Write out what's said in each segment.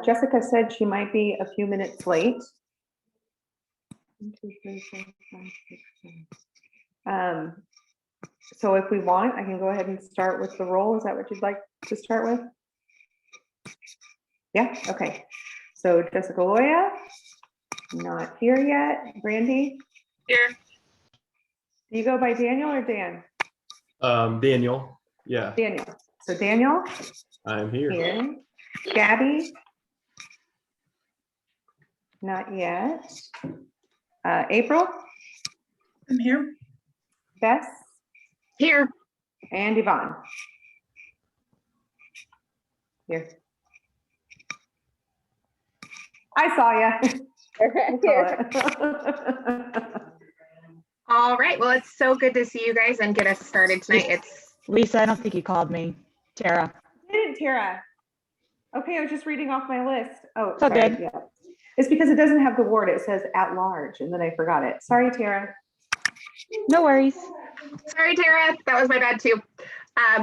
Jessica said she might be a few minutes late. 1, 2, 3, 4, 5, 6, 7. So if we want, I can go ahead and start with the roll. Is that what you'd like to start with? Yeah, okay. So Jessica Loya, not here yet. Brandy? Here. Do you go by Daniel or Dan? Daniel. Yeah. Daniel. So Daniel? I'm here. Here. Gabby? Not yet. April? I'm here. Bess? Here. And Yvonne? Here. I saw ya. All right. Well, it's so good to see you guys and get us started tonight. It's Lisa, I don't think you called me. Tara. Didn't Tara? Okay, I was just reading off my list. Oh, It's all sorry. good. Yeah. It's because it doesn't have the word. It says at large, and then I forgot it. Sorry, Tara. No worries. sorry, Tara. That was my bad too.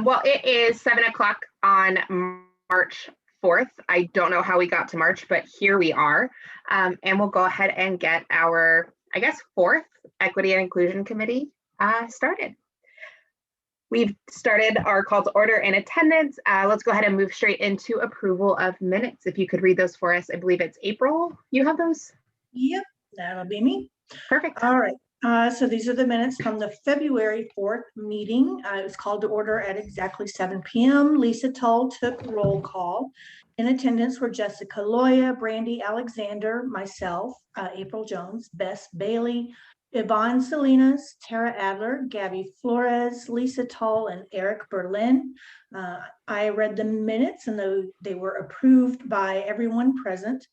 Well, it is 7 o'clock on March 4th. I don't know how we got to March, but here we are. And we'll go ahead and get our, I guess, 4th Equity and Inclusion Committee started. We've started our call to order and attendance. Let's go ahead and move straight into approval of minutes. If you could read those for us. I believe it's April. You have those? Yep, that'll be me. Perfect. All right. So these are the minutes from the February 4th meeting. It was called to order at exactly 7 p.m. Lisa Tull took roll call. In attendance were Jessica Loya, Brandy Alexander, myself, April Jones, Bess Bailey, Yvonne Salinas, Tara Adler, Gabby Flores, Lisa Tull, and Eric Berlin. I read the minutes and they were approved by everyone present.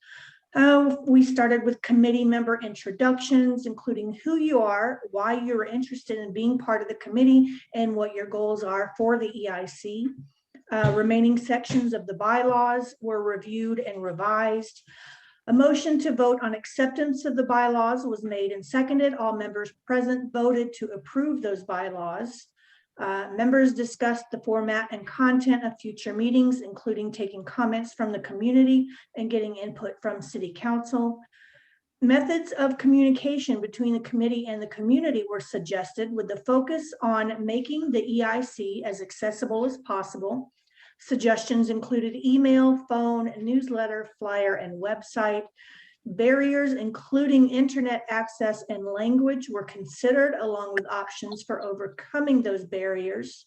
We started with committee member introductions, including who you are, why you're interested in being part of the committee, and what your goals are for the EIC. Remaining sections of the bylaws were reviewed and revised. A motion to vote on acceptance of the bylaws was made and seconded. All members present voted to approve those bylaws. Members discussed the format and content of future meetings, including taking comments from the community and getting input from City Council. Methods of communication between the committee and the community were suggested with the focus on making the EIC as accessible as possible. Suggestions included email, phone, newsletter, flyer, and website. Barriers, including internet access and language, were considered along with options for overcoming those barriers.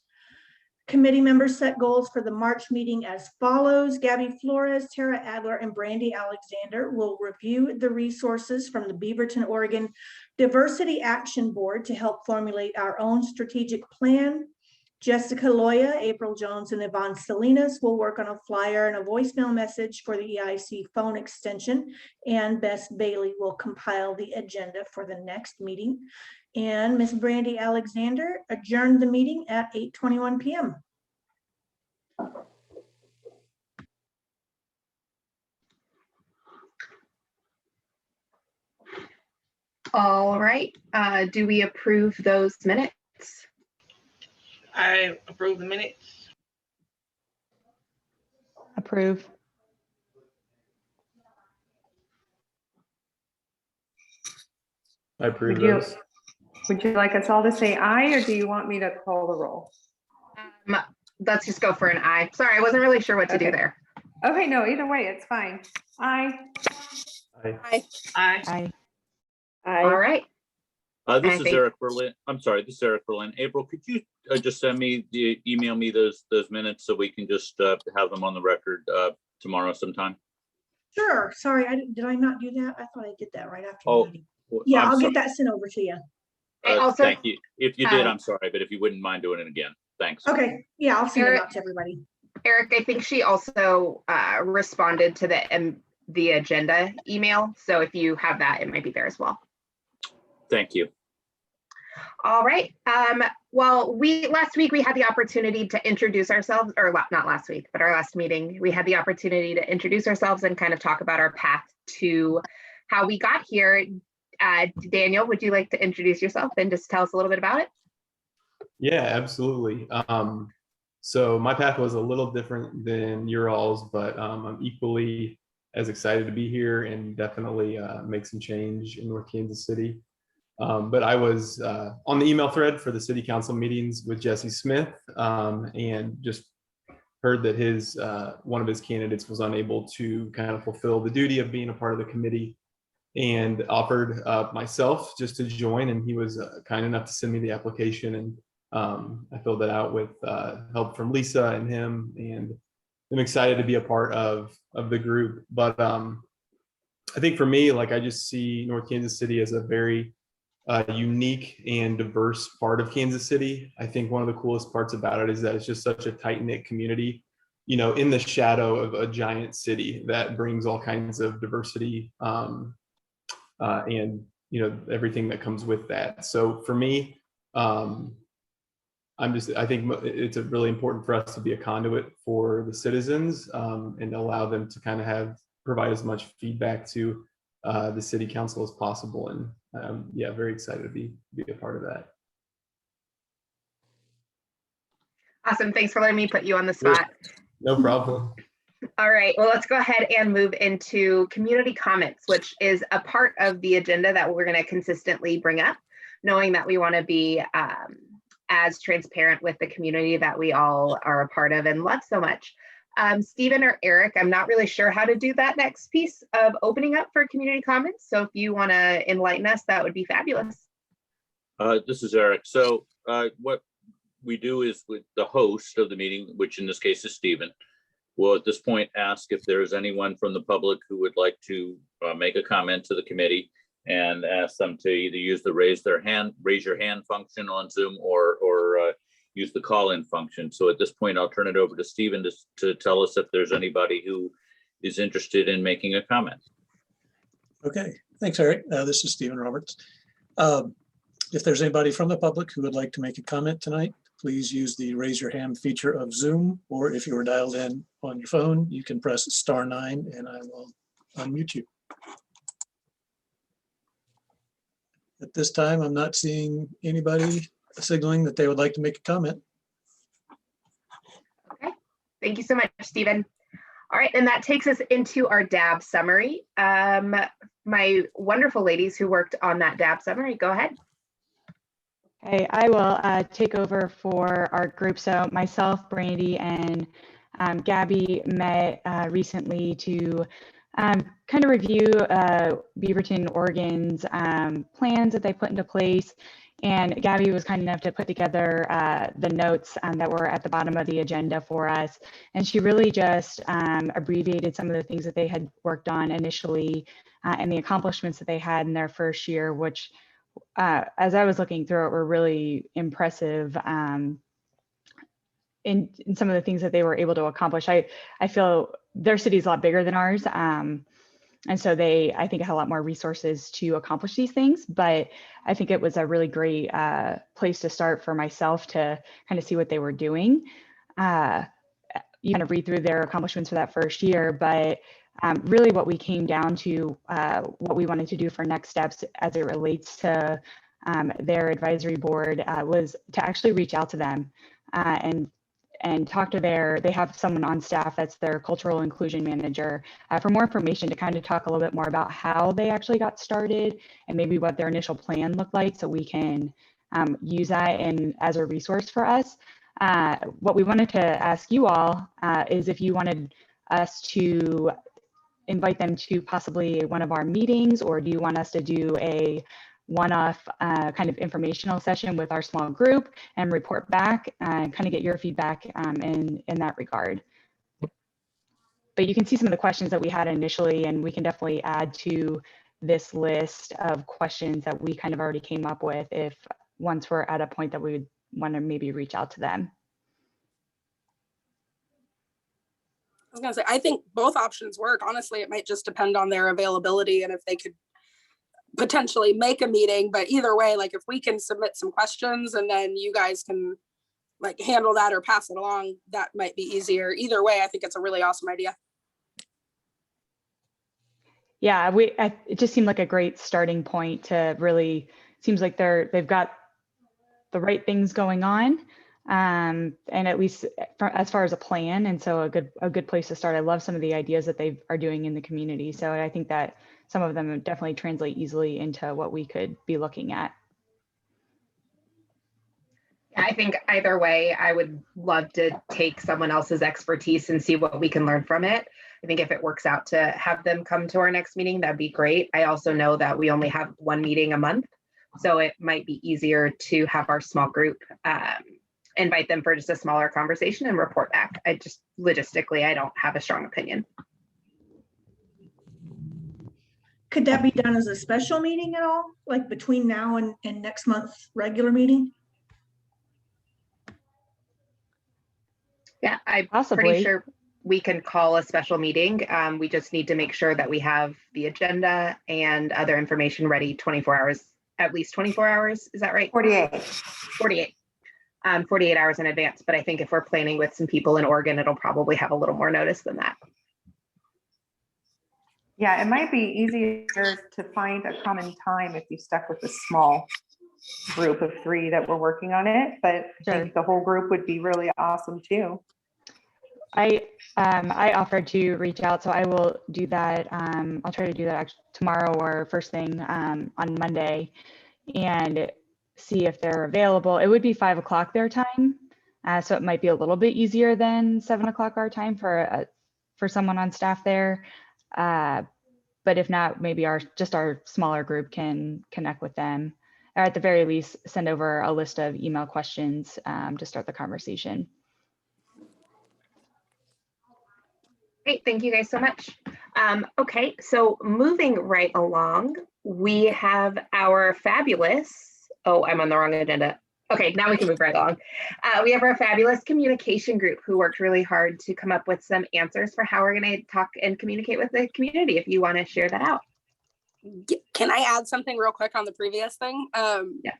Committee members set goals for the March meeting as follows. Gabby Flores, Tara Adler, and Brandy Alexander will review the resources from the Beaverton, Oregon Diversity Action Board to help formulate our own strategic plan. Jessica Loya, April Jones, and Yvonne Salinas will work on a flyer and a voicemail message for the EIC phone extension, and Bess Bailey will compile the agenda for the next meeting. And Miss Brandy Alexander adjourned the meeting at 8:21 p.m. All right. Do we approve those minutes? I approve the minutes. Approve. I approve Would you, those. would you like us all to say aye, or do you want me to call the roll? Let's just go for an aye. Sorry, I wasn't really sure what to do Okay. there. Okay, no, either way, it's fine. Aye. Aye. Aye. Aye. All right. This I is think- Eric Berlin. I'm sorry, this is Eric Berlin. April, could you just send me email me those minutes so we can just have them on the record tomorrow sometime? Sure. Sorry, did I not do that? I thought I did that right after Oh, the meeting. well, Yeah, I'm I'll sorry. get that sent over to you. Also, Thank you. If you did, um, I'm sorry, but if you wouldn't mind doing it again, thanks. Okay. Yeah, I'll send them Eric- out to everybody. Eric, I think she also responded to the agenda email. So if you have that, it might be there as well. Thank you. All right. Well, last week we had the opportunity to introduce ourselves, or not last week, but our last meeting, we had the opportunity to introduce ourselves and kind of talk about our path to how we got here. Daniel, would you like to introduce yourself and just tell us a little bit about it? Yeah, absolutely. So my path was a little different than your all's, but I'm equally as excited to be here and definitely make some change in North Kansas City. But I was on the email thread for the city council meetings with Jesse Smith, and just heard that his one of his candidates was unable to kind of fulfill the duty of being a part of the committee, and offered myself just to join. And he was kind enough to send me the application, and I filled it out with help from Lisa and him, and I'm excited to be a part of the group. But I think for me, like, I just see North Kansas City as a very unique and diverse part of Kansas City. I think one of the coolest parts about it is that it's just such a tight-knit community, you know, in the shadow of a giant city that brings all kinds of diversity, and, you know, everything that comes with that. So for me, I think it's really important for us to be a conduit for the citizens, and allow them to kind of provide as much feedback to the city council as possible. And yeah, very excited to be a part of that. Awesome. Thanks for letting me put you on the spot. No problem. All right, well, let's go ahead and move into community comments, which is a part of the agenda that we're going to consistently bring up, knowing that we want to be as transparent with the community that we all are a part of and love so much. Stephen or Eric, I'm not really sure how to do that next piece of opening up for community comments. So if you want to enlighten us, that would be fabulous. This is Eric. So what we do is, with the host of the meeting, which in this case is Stephen, we'll at this point ask if there is anyone from the public who would like to make a comment to the committee, and ask them to either use the raise your hand function on Zoom, or use the call-in function. So at this point, I'll turn it over to Stephen to tell us if there's anybody who is interested in making a comment. Okay, thanks, Eric. This is Stephen Roberts. If there's anybody from the public who would like to make a comment tonight, please use the raise your hand feature of Zoom, or if you were dialed in on your phone, you can press *9 and I will unmute you. At this time, I'm not seeing anybody signaling that they would like to make a comment. Okay, thank you so much, Stephen. All right, and that takes us into our DAB summary. My wonderful ladies who worked on that DAB summary, go ahead. Okay, I will take over for our group. So myself, Brandy, and Gabby met recently to kind of review Beaverton, Oregon's plans that they put into place. And Gabby was kind enough to put together the notes that were at the bottom of the agenda for us. And she really just abbreviated some of the things that they had worked on initially and the accomplishments that they had in their first year, which as I was looking through it, were really impressive in some of the things that they were able to accomplish. I feel their city is a lot bigger than ours. And so they, I think, had a lot more resources to accomplish these things. But I think it was a really great place to start for myself to kind of see what they were doing. You kind of read through their accomplishments for that first year, but really what we came down to, what we wanted to do for next steps as it relates to their advisory board was to actually reach out to them and talk to they have someone on staff that's their cultural inclusion manager for more information, to kind of talk a little bit more about how they actually got started and maybe what their initial plan looked like, so we can use that as a resource for us. What we wanted to ask you all is if you wanted us to invite them to possibly one of our meetings, or do you want us to do a one-off kind of informational session with our small group and report back and kind of get your feedback in that regard. But you can see some of the questions that we had initially, and we can definitely add to this list of questions that we kind of already came up with once we're at a point that we would want to maybe reach out to them. I was gonna say, I think both options work. Honestly, it might just depend on their availability and if they could potentially make a meeting, but either way, like if we can submit some questions and then you guys can like handle that or pass it along, that might be easier. Either way, I think it's a really awesome idea. Yeah, it just seemed like a great starting point to really, seems like they've got the right things going on. and at least as far as a plan. And so a good place to start. I love some of the ideas that they are doing in the community. So I think that some of them definitely translate easily into what we could be looking at. I think either way, I would love to take someone else's expertise and see what we can learn from it. I think if it works out to have them come to our next meeting, that'd be great. I also know that we only have one meeting a month, so it might be easier to have our small group invite them for just a smaller conversation and report back. I just logistically, I don't have a strong opinion. Could that be done as a special meeting at all, like between now and next month's regular meeting? Yeah, I'm Possibly. pretty sure we can call a special meeting. We just need to make sure that we have the agenda and other information ready 24 hours, at least 24 hours. Is that right? 48. 48. 48 hours in advance. But I think if we're planning with some people in Oregon, it'll probably have a little more notice than that. Yeah, it might be easier to find a common time if you stuck with a small group of 3 that were working on it, but I think the whole group would be really awesome too. I offered to reach out, so I will do that. I'll try to do that tomorrow or first thing on Monday, and see if they're available. It would be 5 o'clock their time, so it might be a little bit easier than 7 o'clock our time for someone on staff there. But if not, maybe our smaller group can connect with them, or at the very least send over a list of email questions to start the conversation. Great, thank you guys so much. Okay, so moving right along, we have our fabulous, oh, I'm on the wrong agenda. Okay, now we can move right along. We have our fabulous communication group who worked really hard to come up with some answers for how we're going to talk and communicate with the community. If you want to share that out. Can I add something real quick on the previous thing? Yeah.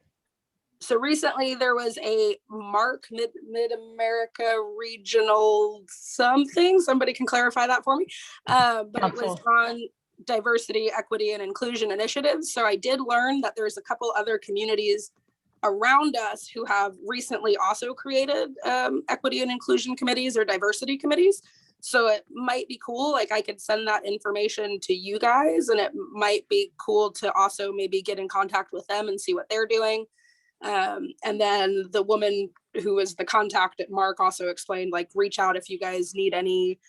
So recently there was a MARC, Mid-America Regional something. Somebody can clarify that for me. But it was on diversity, equity, and inclusion initiatives. So I did learn that there's a couple other communities around us who have recently also created equity and inclusion committees or diversity committees. So it might be cool, like I could send that information to you guys, and it might be cool to also maybe get in contact with them and see what they're doing. And then the woman who was the contact at MARC also explained, like, reach out if you guys need any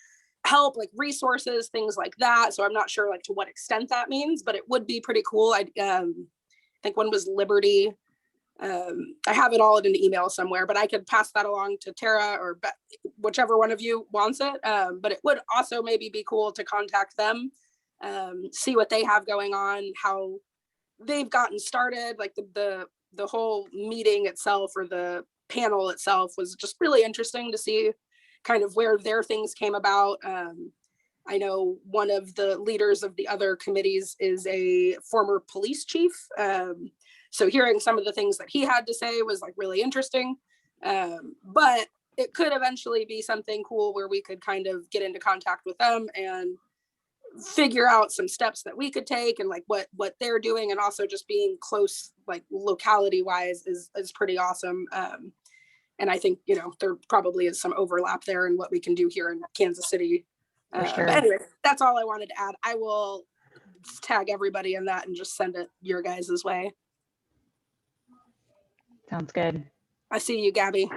help, like resources, things like that. So I'm not sure like to what extent that means, but it would be pretty cool. I think one was Liberty. I have it all in an email somewhere, but I could pass that along to Tara or whichever one of you wants it. But it would also maybe be cool to contact them, see what they have going on, how they've gotten started. Like the whole meeting itself or the panel itself was just really interesting to see kind of where their things came about. I know one of the leaders of the other committees is a former police chief. So hearing some of the things that he had to say was like really interesting. But it could eventually be something cool where we could kind of get into contact with them and figure out some steps that we could take and like what they're doing, and also just being close, like locality wise is pretty awesome. And I think, you know, there probably is some overlap there in what we can do here in Kansas City. Sure. But anyway, that's all I wanted to add. I will tag everybody in that and just send it your guys' way. Sounds good. I see you, Gabby.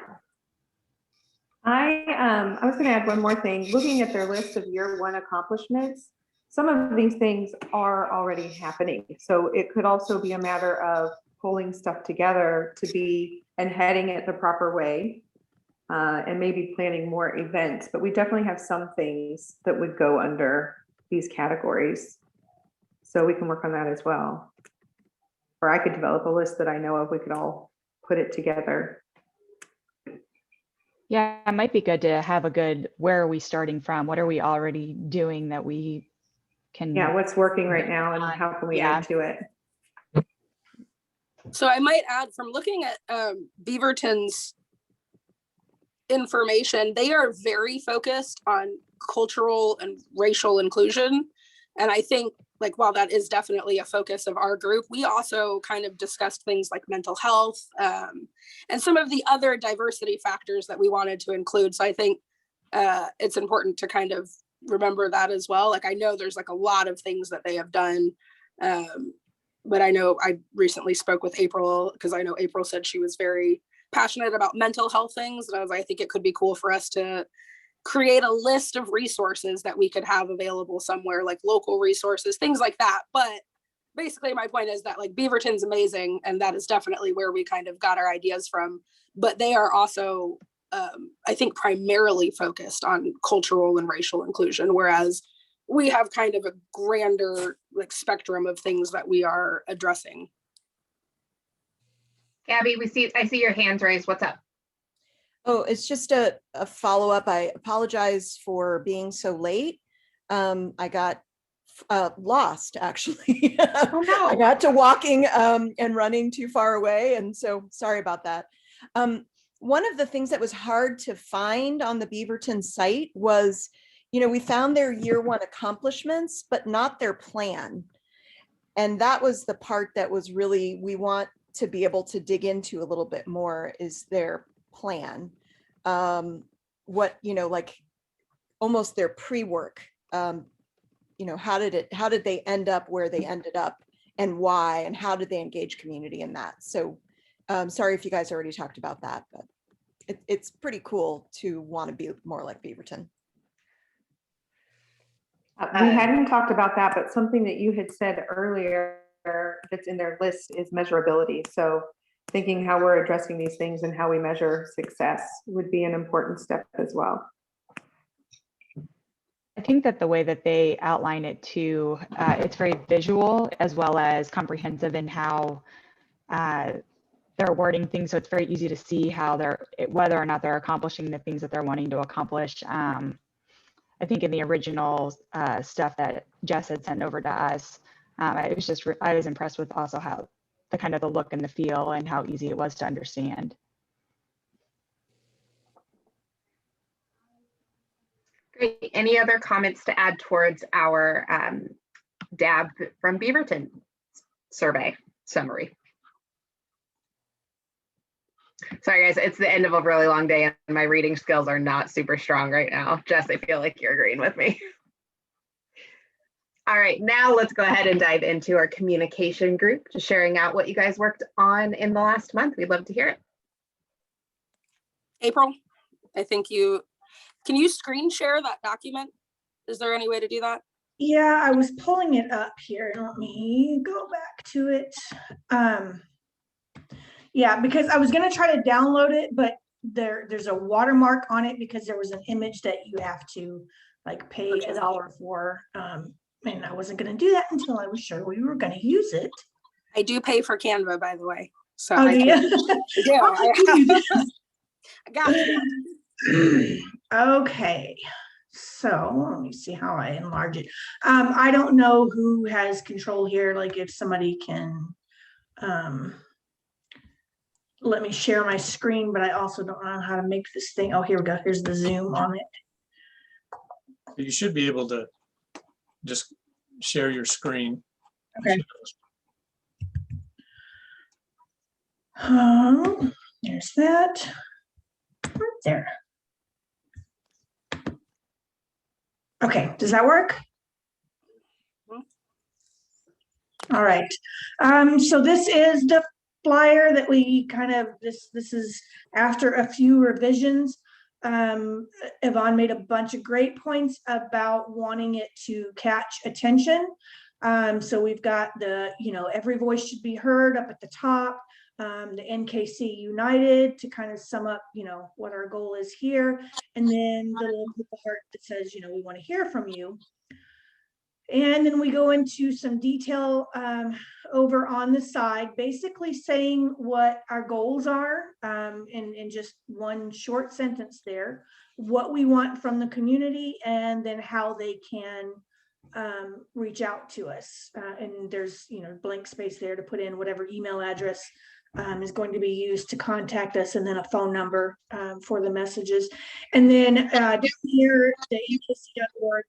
I was going to add one more thing. Looking at their list of year 1 accomplishments, some of these things are already happening. So it could also be a matter of pulling stuff together to be and heading it the proper way, and maybe planning more events. But we definitely have some things that would go under these categories. So we can work on that as well. Or I could develop a list that I know of. We could all put it together. Yeah, it might be good to have a good, where are we starting from? What are we already doing that we can? Yeah, what's working right now and how can we add to it? So I might add, from looking at Beaverton's information, they are very focused on cultural and racial inclusion. And I think like, while that is definitely a focus of our group, we also kind of discussed things like mental health and some of the other diversity factors that we wanted to include. So I think it's important to kind of remember that as well. Like, I know there's like a lot of things that they have done. But I know I recently spoke with April, because I know April said she was very passionate about mental health things. And I was like, I think it could be cool for us to create a list of resources that we could have available somewhere, like local resources, things like that. But basically my point is that like Beaverton's amazing, and that is definitely where we kind of got our ideas from. But they are also, I think, primarily focused on cultural and racial inclusion, whereas we have kind of a grander like spectrum of things that we are addressing. Gabby, I see your hands raised. What's up? Oh, it's just a follow-up. I apologize for being so late. I got lost, actually. Oh no. I got to walking and running too far away, and so sorry about that. One of the things that was hard to find on the Beaverton site was, you know, we found their year one accomplishments, but not their plan. And that was the part that was really, we want to be able to dig into a little bit more, is their plan. What, you know, like almost their pre-work, you know, how did they end up where they ended up, and why, and how did they engage community in that? So sorry if you guys already talked about that, but it's pretty cool to want to be more like Beaverton. We hadn't talked about that, but something that you had said earlier that's in their list is measurability. So thinking how we're addressing these things and how we measure success would be an important step as well. I think that the way that they outline it too, it's very visual as well as comprehensive in how they're wording things. So it's very easy to see how whether or not they're accomplishing the things that they're wanting to accomplish. I think in the original stuff that Jess had sent over to us, I was impressed with also how the kind of the look and the feel and how easy it was to understand. Great. Any other comments to add towards our DAB from Beaverton survey summary? Sorry guys, it's the end of a really long day and my reading skills are not super strong right now. Jess, I feel like you're agreeing with me. All right, now let's go ahead and dive into our communication group, just sharing out what you guys worked on in the last month. We'd love to hear it. April, I think can you screen share that document? Is there any way to do that? Yeah, I was pulling it up here. Let me go back to it. Yeah, because I was going to try to download it, but there's a watermark on it because there was an image that you have to like pay $1 for. And I wasn't going to do that until I was sure we were going to use it. I do pay for Canva, by the way. So oh, I got you. Okay. So let me see how I enlarge it. I don't know who has control here. Like if somebody can let me share my screen, but I also don't know how to make this thing. Oh, here we go. Here's the zoom on it. You should be able to just share your screen. Okay. There's that. Right there. Okay, does that work? All right. So this is the flyer that we kind of, this is after a few revisions. Yvonne made a bunch of great points about wanting it to catch attention. So we've got the, you know, every voice should be heard up at the top, the NKC United to kind of sum up, you know, what our goal is here. And then the little heart that says, you know, we want to hear from you. And then we go into some detail over on the side, basically saying what our goals are in just one short sentence there, what we want from the community, and then how they can reach out to us. And there's, you know, blank space there to put in whatever email address is going to be used to contact us, and then a phone number for the messages. And then down here, the nkc.org,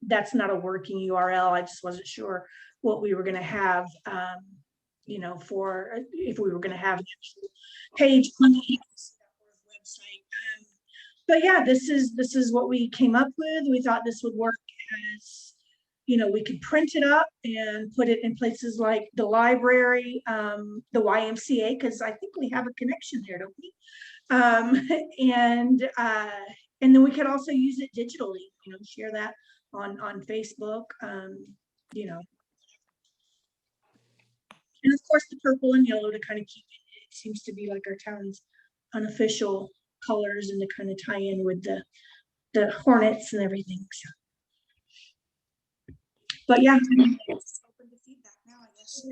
that's not a working URL. I just wasn't sure what we were going to have, for if we were going to have an actual page on the nkc.org website. But yeah, this is what we came up with. We thought this would work as, we could print it up and put it in places like the library, the YMCA, because I think we have a connection there, don't we? And then we could also use it digitally, share that on Facebook, And of course, the purple and yellow to kind of keep it seems to be like our town's unofficial colors, and to kind of tie in with the Hornets and everything. So. But yeah, it's open to feedback now, I guess.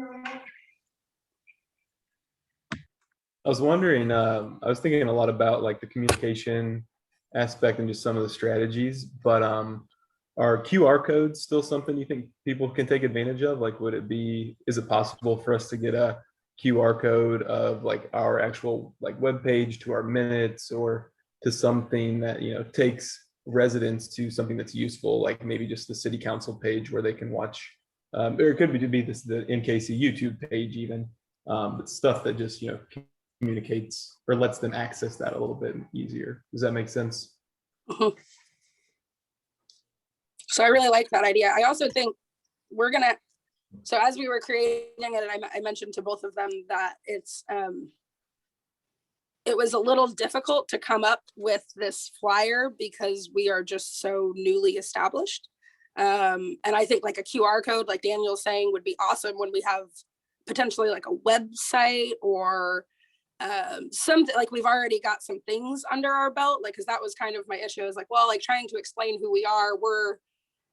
I was wondering, I was thinking a lot about like the communication aspect and just some of the strategies, but are QR codes still something you think people can take advantage of? Like, is it possible for us to get a QR code of like our actual like web page to our minutes, or to something that, takes residents to something that's useful, like maybe just the city council page where they can watch, or it could be the NKC YouTube page even, but stuff that just, communicates or lets them access that a little bit easier. Does that make sense? So I really like that idea. I also think so as we were creating it, and I mentioned to both of them that it was a little difficult to come up with this flyer because we are just so newly established. And I think like a QR code, like Daniel's saying, would be awesome when we have potentially like a website or something, like we've already got some things under our belt, like, because that was kind of my issue. I was like, well, like trying to explain who we are, we're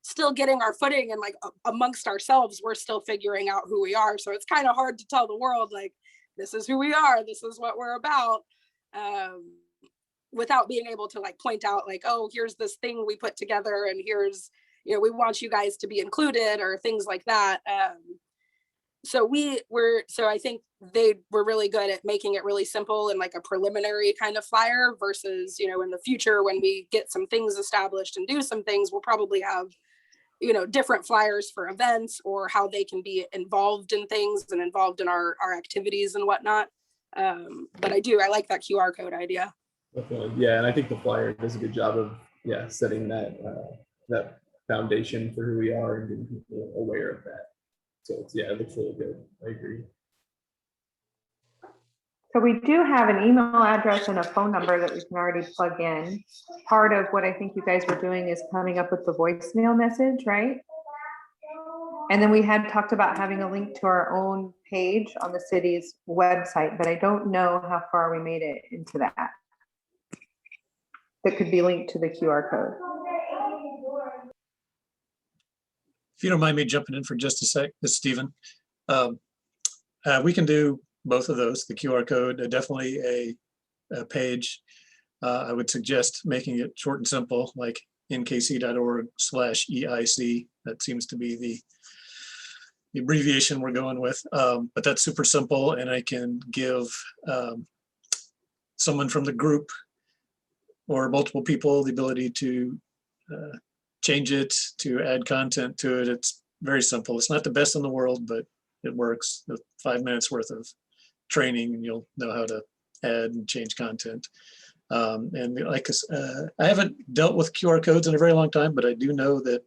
still getting our footing, and like amongst ourselves, we're still figuring out who we are. So it's kind of hard to tell the world, like, this is who we are, this is what we're about, without being able to like point out like, oh, here's this thing we put together, and here's, we want you guys to be included, or things like that. So I think they were really good at making it really simple and like a preliminary kind of flyer versus, in the future, when we get some things established and do some things, we'll probably have, different flyers for events or how they can be involved in things and involved in our activities and whatnot. But I like that QR code idea. Definitely. Yeah, and I think the flyer does a good job of setting that that foundation for who we are and getting people aware of that. So it looks really good. I agree. So we do have an email address and a phone number that we can already plug in. Part of what I think you guys were doing is coming up with the voicemail message, right? And then we had talked about having a link to our own page on the city's website, but I don't know how far we made it into that. That could be linked to the QR code. If you don't mind me jumping in for just a sec, this is Stephen. We can do both of those, the QR code, definitely a page. I would suggest making it short and simple, like nkc.org/EIC. That seems to be the abbreviation we're going with, but that's super simple, and I can give someone from the group or multiple people the ability to change it, to add content to it. It's very simple. It's not the best in the world, but it works. 5 minutes worth of training and you'll know how to add and change content. And like I haven't dealt with QR codes in a very long time, but I do know that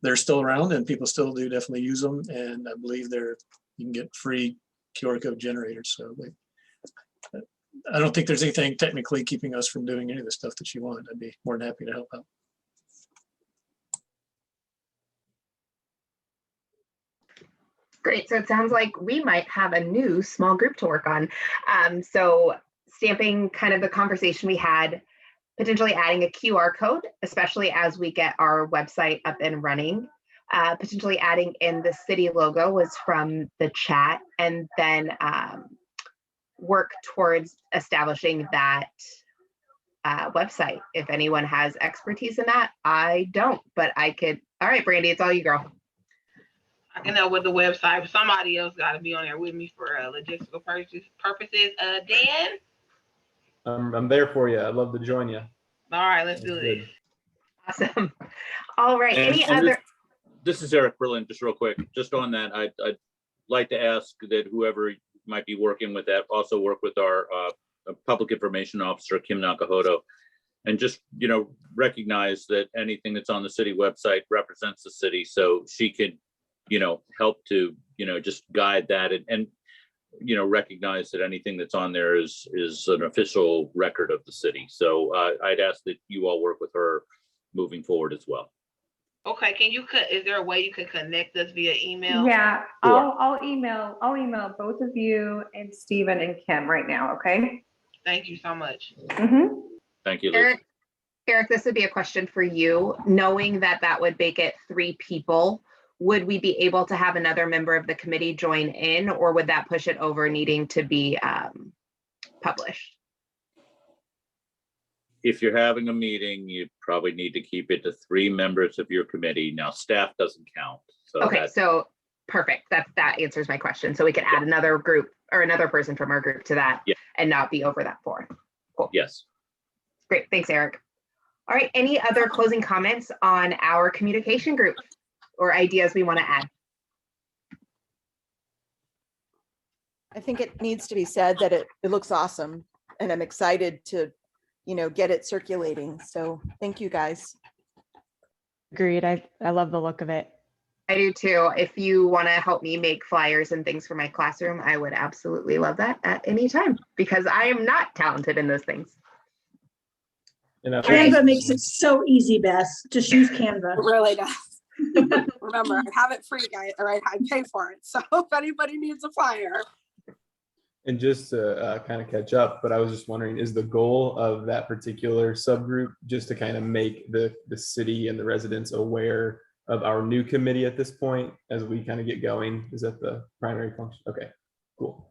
they're still around and people still do definitely use them. And I believe you can get free QR code generators. So I don't think there's anything technically keeping us from doing any of the stuff that you want. I'd be more than happy to help out. Great. So it sounds like we might have a new small group to work on. So stamping kind of the conversation we had, potentially adding a QR code, especially as we get our website up and running, potentially adding in the city logo was from the chat, and then work towards establishing that website. If anyone has expertise in that, I don't, but I could. All right, Brandy, it's all you, girl. I can help with the website. Somebody else got to be on there with me for logistical purposes. Dan? I'm there for you. I'd love to join you. All right, let's do Good. this. Awesome. All right. And- Any and other? This is Eric Berlin, just real quick, just on that, I'd like to ask that whoever might be working with that also work with our public information officer, Kim Nakahoto, and just, recognize that anything that's on the city website represents the city, so she could, help to, just guide that and recognize that anything that's on there is an official record of the city. So I'd ask that you all work with her moving forward as well. Okay, is there a way you can connect us via email? Yeah, Sure. I'll email both of you and Stephen and Kim right now, okay? Thank you so much. Mm-hmm. Thank you, Lisa. Eric, this would be a question for you. Knowing that would make it 3 people, would we be able to have another member of the committee join in, or would that push it over needing to be published? If you're having a meeting, you probably need to keep it to 3 members of your committee. Now, staff doesn't count. So Okay, so perfect. That answers my question. So we could add another group or another person from our group to that, Yeah. and not be over that 4. Cool. Yes. Great. Thanks, Eric. All right. Any other closing comments on our communication group or ideas we want to add? I think it needs to be said that it looks awesome, and I'm excited to, get it circulating. So thank you, guys. Agreed. I love the look of it. I do too. If you want to help me make flyers and things for my classroom, I would absolutely love that at any time, because I am not talented in those things. And I Canva makes it so easy, Beth. Just use Canva. It really does. Remember, I have it free, guys, or I pay for it. So if anybody needs a flyer. And just to kind of catch up, but I was just wondering, is the goal of that particular subgroup just to kind of make the city and the residents aware of our new committee at this point as we kind of get going? Is that the primary function? Okay, cool.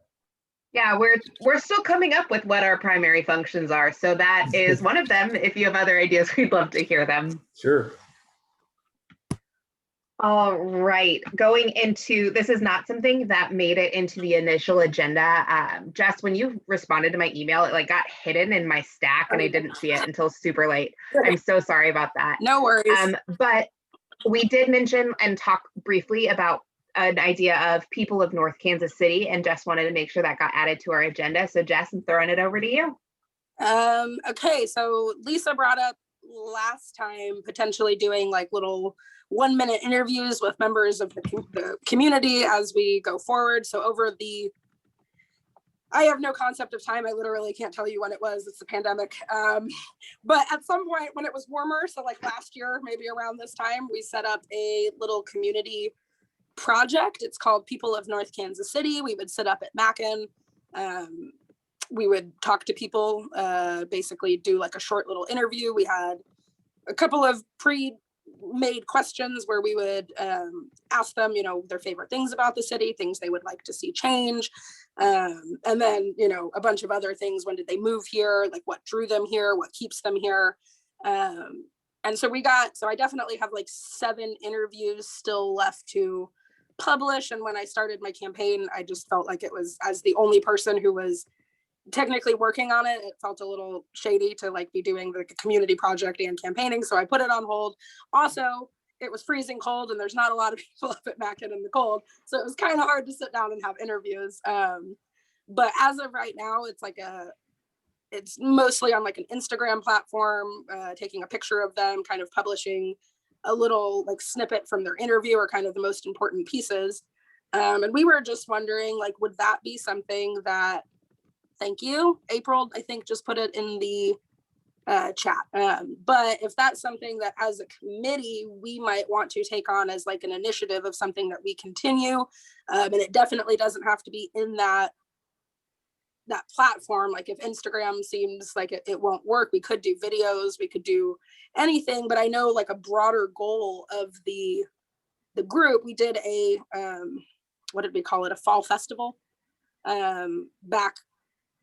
Yeah, we're still coming up with what our primary functions are. So that is one of them. If you have other ideas, we'd love to hear them. Sure. All right, going into, this is not something that made it into the initial agenda. Jess, when you responded to my email, it got hidden in my stack and I didn't see it until super late. I'm so sorry about that. No worries. But we did mention and talk briefly about an idea of people of North Kansas City, and Jess wanted to make sure that got added to our agenda. So Jess, I'm throwing it over to you. Okay, so Lisa brought up last time potentially doing little 1-minute interviews with members of the community as we go forward. So I have no concept of time. I literally can't tell you when it was. It's the pandemic. But at some point when it was warmer, so last year, maybe around this time, we set up a little community project. It's called People of North Kansas City. We would sit up at Mackin. We would talk to people, basically do a short little interview. We had a couple of pre-made questions where we would ask them, their favorite things about the city, things they would like to see change. And then, a bunch of other things. When did they move here? What drew them here? What keeps them here? And so I definitely have 7 interviews still left to publish. And when I started my campaign, I just felt like it was, as the only person who was technically working on it, it felt a little shady to be doing the community project and campaigning. So I put it on hold. Also, it was freezing cold and there's not a lot of people up at Mackin in the cold. So it was kind of hard to sit down and have interviews. But as of right now, it's mostly on an Instagram platform, taking a picture of them, kind of publishing a little snippet from their interview or kind of the most important pieces. And we were just wondering, would that be something that, thank you, April, I think just put it in the chat. But if that's something that as a committee, we might want to take on as an initiative of something that we continue, and it definitely doesn't have to be in that platform. If Instagram seems like it won't work, we could do videos, we could do anything. But I know a broader goal of the group, we did a what did we call it, a fall festival back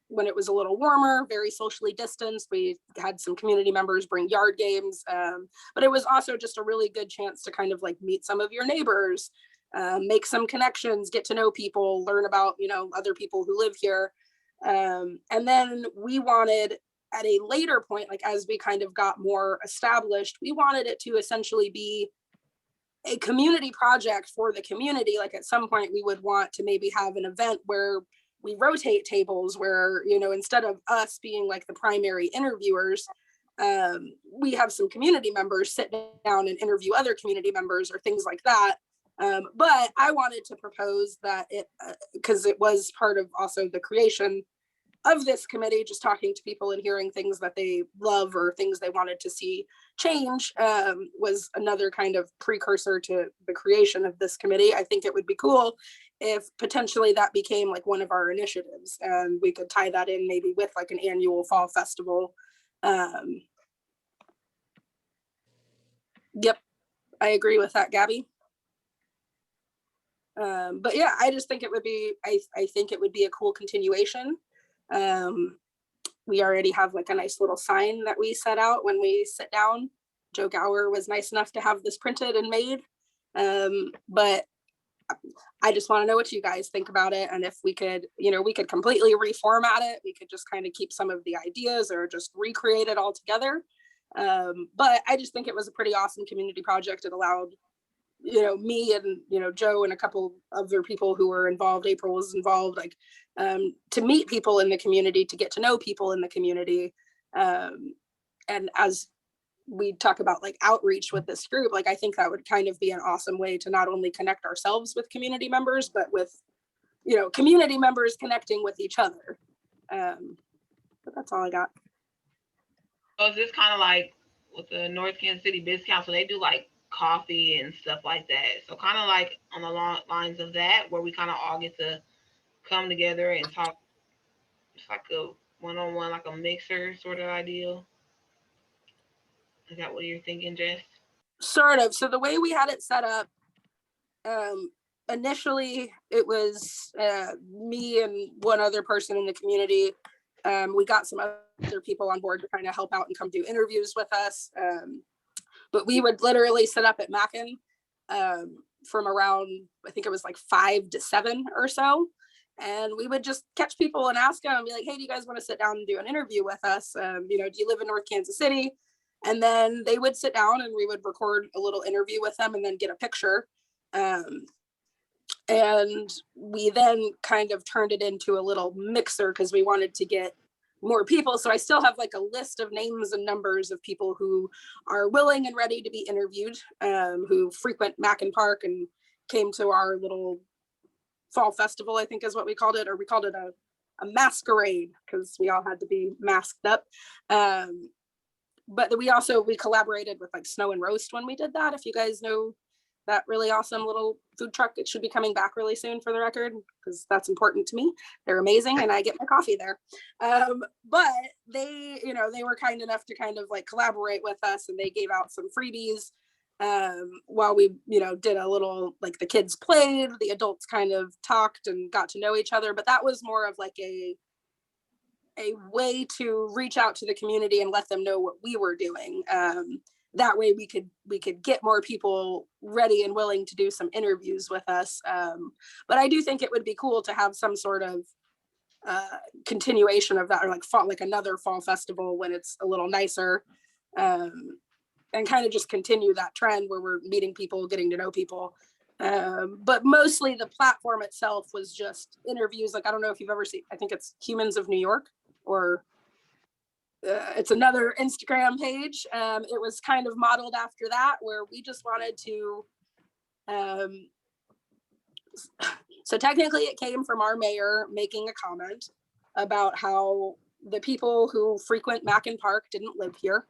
when it was a little warmer, very socially distanced. We had some community members bring yard games, but it was also just a really good chance to kind of meet some of your neighbors, make some connections, get to know people, learn about, other people who live here. And then we wanted at a later point, like as we kind of got more established, we wanted it to essentially be a community project for the community. Like at some point we would want to maybe have an event where we rotate tables where, instead of us being like the primary interviewers, we have some community members sit down and interview other community members or things like that. But I wanted to propose that because it was part of also the creation of this committee, just talking to people and hearing things that they love or things they wanted to see change, was another kind of precursor to the creation of this committee. I think it would be cool if potentially that became like one of our initiatives, and we could tie that in maybe with like an annual fall festival. Yep, I agree with that, Gabby. But yeah, I just think it would be, I think it would be a cool continuation. We already have like a nice little sign that we set out when we sit down. Joe Gower was nice enough to have this printed and made. But I just want to know what you guys think about it. And if we could, we could completely reformat it. We could just kind of keep some of the ideas or just recreate it all together. But I just think it was a pretty awesome community project. It allowed, me and, Joe and a couple other people who were involved, April was involved, like, to meet people in the community, to get to know people in the community. And as we talk about like outreach with this group, like I think that would kind of be an awesome way to not only connect ourselves with community members, but with, community members connecting with each other. But that's all I got. So is this kind of like with the North Kansas City Biz Council, they do like coffee and stuff like that. So kind of like on the lines of that, where we kind of all get to come together and talk. It's like a one-on-one, like a mixer sort of ideal. Is that what you're thinking, Jess? Sort of. So the way we had it set up, initially it was me and one other person in the community. We got some other people on board to kind of help out and come do interviews with us. But we would literally sit up at Mackin from around, I think it was like 5 to 7 or so. And we would just catch people and ask them and be like, hey, do you guys want to sit down and do an interview with us? Do you live in North Kansas City? And then they would sit down and we would record a little interview with them and then get a picture. And we then kind of turned it into a little mixer because we wanted to get more people. So I still have like a list of names and numbers of people who are willing and ready to be interviewed, who frequent Mackin Park and came to our little fall festival, I think is what we called it, or we called it a masquerade because we all had to be masked up. But we collaborated with like Snow and Roast when we did that. If you guys know that really awesome little food truck, it should be coming back really soon, for the record, because that's important to me. They're amazing and I get my coffee there. But they, they were kind enough to kind of like collaborate with us, and they gave out some freebies while we, did a little, like the kids played, the adults kind of talked and got to know each other. But that was more of like a way to reach out to the community and let them know what we were doing. That way we could get more people ready and willing to do some interviews with us. But I do think it would be cool to have some sort of continuation of that, or like another fall festival when it's a little nicer, and kind of just continue that trend where we're meeting people, getting to know people. But mostly the platform itself was just interviews. Like, I don't know if you've ever seen, I think it's Humans of New York, or it's another Instagram page. It was kind of modeled after that, where we just wanted to, so technically it came from our mayor making a comment about how the people who frequent Mackin Park didn't live here.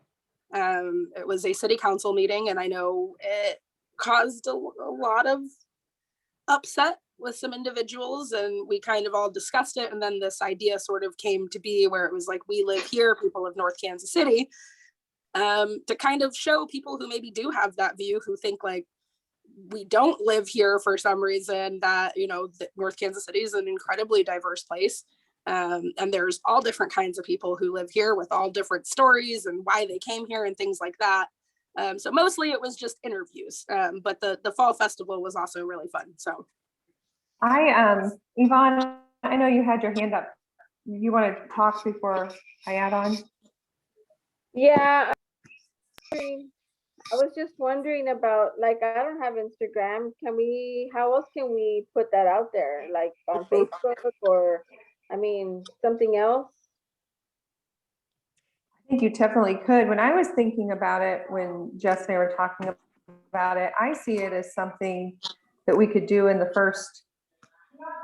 It was a city council meeting, and I know it caused a lot of upset with some individuals, and we kind of all discussed it. And then this idea sort of came to be where it was like, we live here, people of North Kansas City, to kind of show people who maybe do have that view, who think like we don't live here for some reason, that, that North Kansas City is an incredibly diverse place. And there's all different kinds of people who live here with all different stories and why they came here and things like that. So mostly it was just interviews, but the fall festival was also really fun. So Yvonne, I know you had your hand up. You want to talk before I add on? Yeah, I was just wondering about, like, I don't have Instagram. How else can we put that out there? Like on Facebook or, I mean, something else? I think you definitely could. When I was thinking about it, when Jess and I were talking about it, I see it as something that we could do in the first,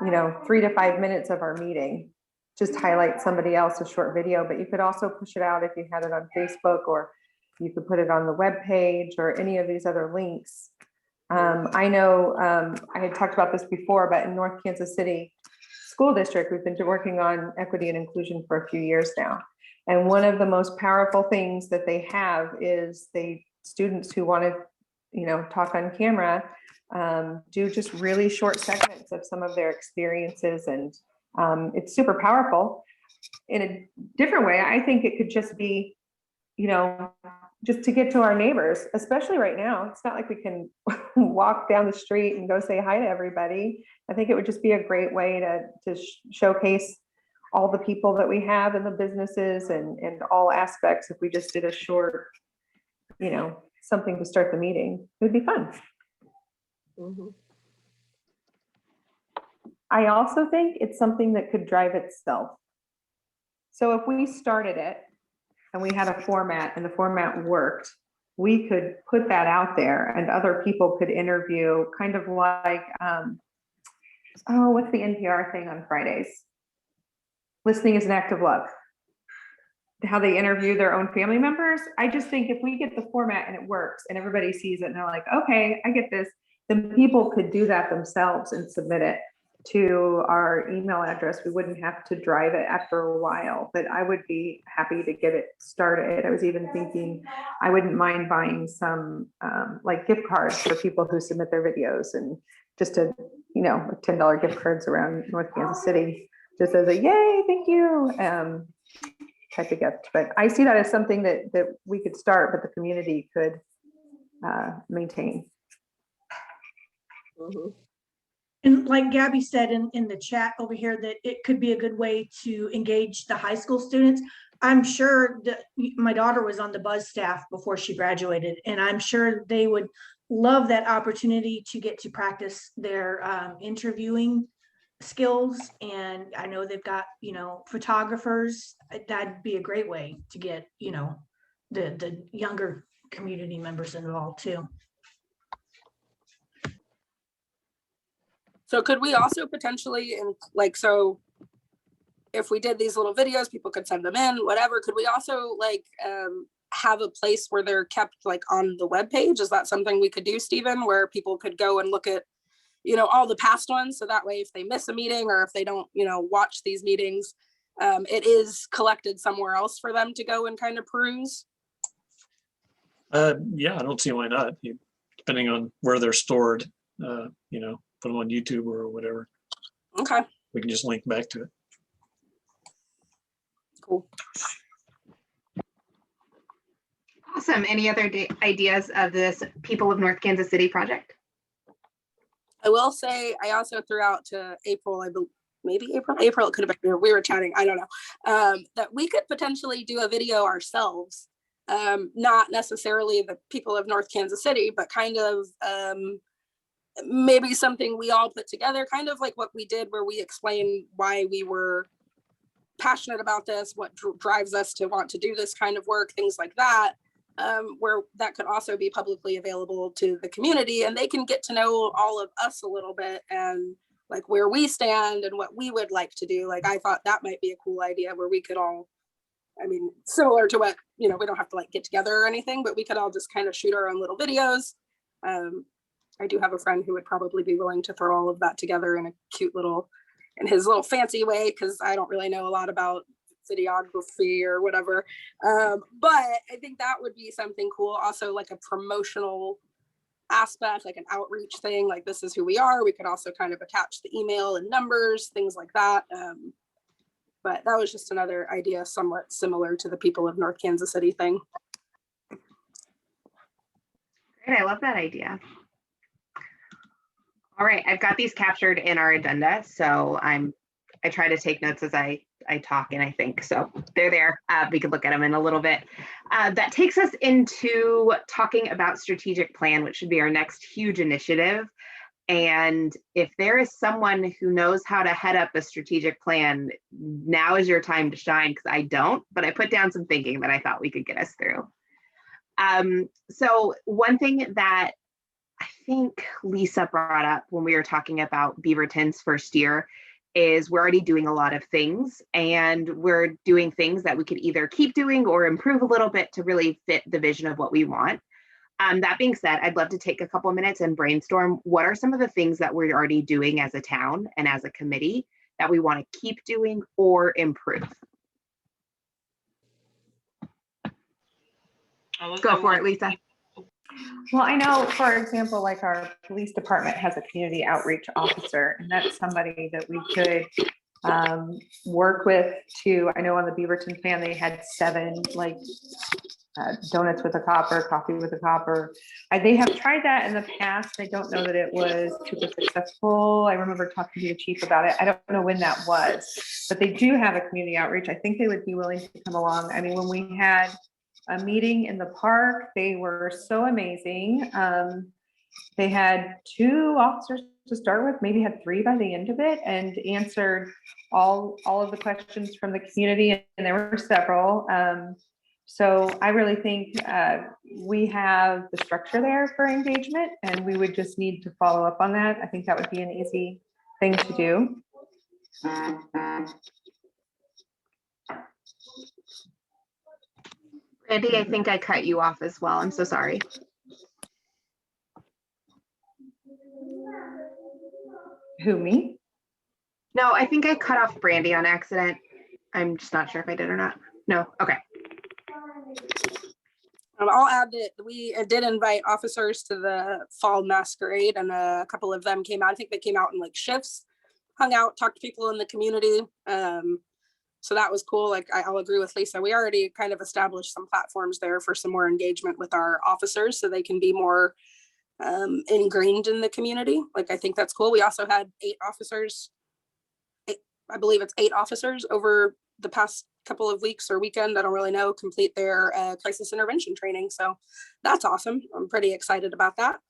3 to 5 minutes of our meeting. Just highlight somebody else, a short video, but you could also push it out if you had it on Facebook, or you could put it on the web page or any of these other links. I know I had talked about this before, but in North Kansas City School District, we've been working on equity and inclusion for a few years now. And one of the most powerful things that they have is students who want to, talk on camera, do just really short segments of some of their experiences. And it's super powerful. In a different way, I think it could just be, just to get to our neighbors, especially right now. It's not like we can walk down the street and go say hi to everybody. I think it would just be a great way to showcase all the people that we have in the businesses and all aspects. If we just did a short, something to start the meeting, it would be fun. Mm-hmm. I also think it's something that could drive itself. So if we started it and we had a format and the format worked, we could put that out there and other people could interview, kind of like, what's the NPR thing on Fridays? Listening is an act of love. How they interview their own family members. I just think if we get the format and it works and everybody sees it and they're like, okay, I get this, then people could do that themselves and submit it to our email address. We wouldn't have to drive it after a while, but I would be happy to get it started. I was even thinking I wouldn't mind buying some like gift cards for people who submit their videos, and just a, $10 gift cards around North Kansas City, just as a yay, thank you type of gift. But I see that as something that we could start, but the community could maintain. Mm-hmm. And like Gabby said in the chat over here, that it could be a good way to engage the high school students. I'm sure that my daughter was on the Buzz staff before she graduated, and I'm sure they would love that opportunity to get to practice their interviewing skills. And I know they've got, photographers. That'd be a great way to get, the younger community members involved too. So could we also potentially, so if we did these little videos, people could send them in, whatever, could we also have a place where they're kept on the web page? Is that something we could do, Stephen, where people could go and look at, all the past ones? So that way, if they miss a meeting or if they don't, watch these meetings, it is collected somewhere else for them to go and kind of peruse. Yeah, I don't see why not. Depending on where they're stored, put them on YouTube or whatever. Okay. We can just link back to it. Cool. Awesome. Any other ideas of this People of North Kansas City project? I will say, I also threw out to April, maybe April, it could have been, we were chatting, I don't know, that we could potentially do a video ourselves, not necessarily the people of North Kansas City, but kind of maybe something we all put together, kind of like what we did, where we explain why we were passionate about this, what drives us to want to do this kind of work, things like that. Where that could also be publicly available to the community, and they can get to know all of us a little bit and where we stand and what we would like to do. I thought that might be a cool idea where we could all, similar to what, we don't have to get together or anything, but we could all just kind of shoot our own little videos. I do have a friend who would probably be willing to throw all of that together in a cute little, in his little fancy way, because I don't really know a lot about videography or whatever, but I think that would be something cool. Also, a promotional aspect, an outreach thing, this is who we are. We could also kind of attach the email and numbers, things like that. But that was just another idea, somewhat similar to the People of North Kansas City thing. Great, I love that idea. All right, I've got these captured in our agenda, so I try to take notes as I talk and I think. So they're there. We could look at them in a little bit. That takes us into talking about strategic plan, which should be our next huge initiative. And if there is someone who knows how to head up a strategic plan, now is your time to shine, because I don't, but I put down some thinking that I thought we could get us through. So one thing that I think Lisa brought up when we were talking about Beaverton's first year is we're already doing a lot of things, and we're doing things that we could either keep doing or improve a little bit to really fit the vision of what we want. That being said, I'd love to take a couple of minutes and brainstorm what are some of the things that we're already doing as a town and as a committee that we want to keep doing or improve. Go for it, Lisa. Well, I know, for example, like our police department has a community outreach officer, and that's somebody that we could work with to, I know on the Beaverton plan, they had 7 like donuts with a copper, coffee with a copper. They have tried that in the past. I don't know that it was super successful. I remember talking to the chief about it. I don't know when that was, but they do have a community outreach. I think they would be willing to come along. I mean, when we had a meeting in the park, they were so amazing. They had 2 officers to start with, maybe had 3 by the end of it, and answered all of the questions from the community, and there were several. So I really think we have the structure there for engagement, and we would just need to follow up on that. I think that would be an easy thing to do. Randy, I think I cut you off as well. I'm so sorry. Who, me? No, I think I cut off Brandy on accident. I'm just not sure if I did or not. No, okay. I'll add that we did invite officers to the fall masquerade, and a couple of them came out. I think they came out in like shifts, hung out, talked to people in the community. So that was cool. Like I'll agree with Lisa. We already kind of established some platforms there for some more engagement with our officers, so they can be more ingrained in the community. Like I think that's cool. We also had 8 officers. I believe it's 8 officers over the past couple of weeks or weekend, I don't really know, complete their crisis intervention training. So that's awesome. I'm pretty excited about that.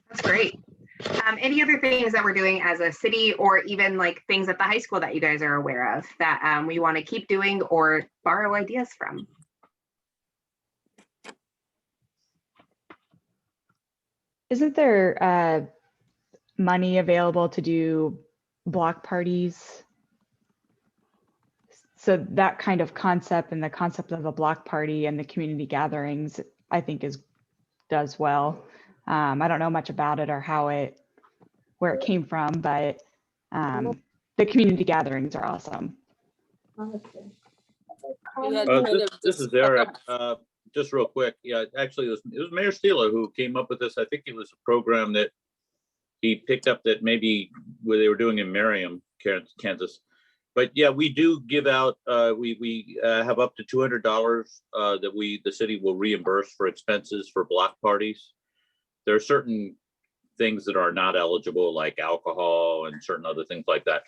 That's great. Any other things that we're doing as a city, or even like things at the high school that you guys are aware of that we want to keep doing or borrow ideas from? Isn't there money available to do block parties? So that kind of concept, and the concept of a block party and the community gatherings, I think does well. I don't know much about it or where it came from, but the community gatherings are awesome. This is Eric. Just real quick. Yeah, actually, it was Mayor Steeler who came up with this. I think it was a program that he picked up that maybe where they were doing in Merriam, Kansas. But yeah, we do give out, we have up to $200 that the city will reimburse for expenses for block parties. There are certain things that are not eligible, like alcohol and certain other things like that.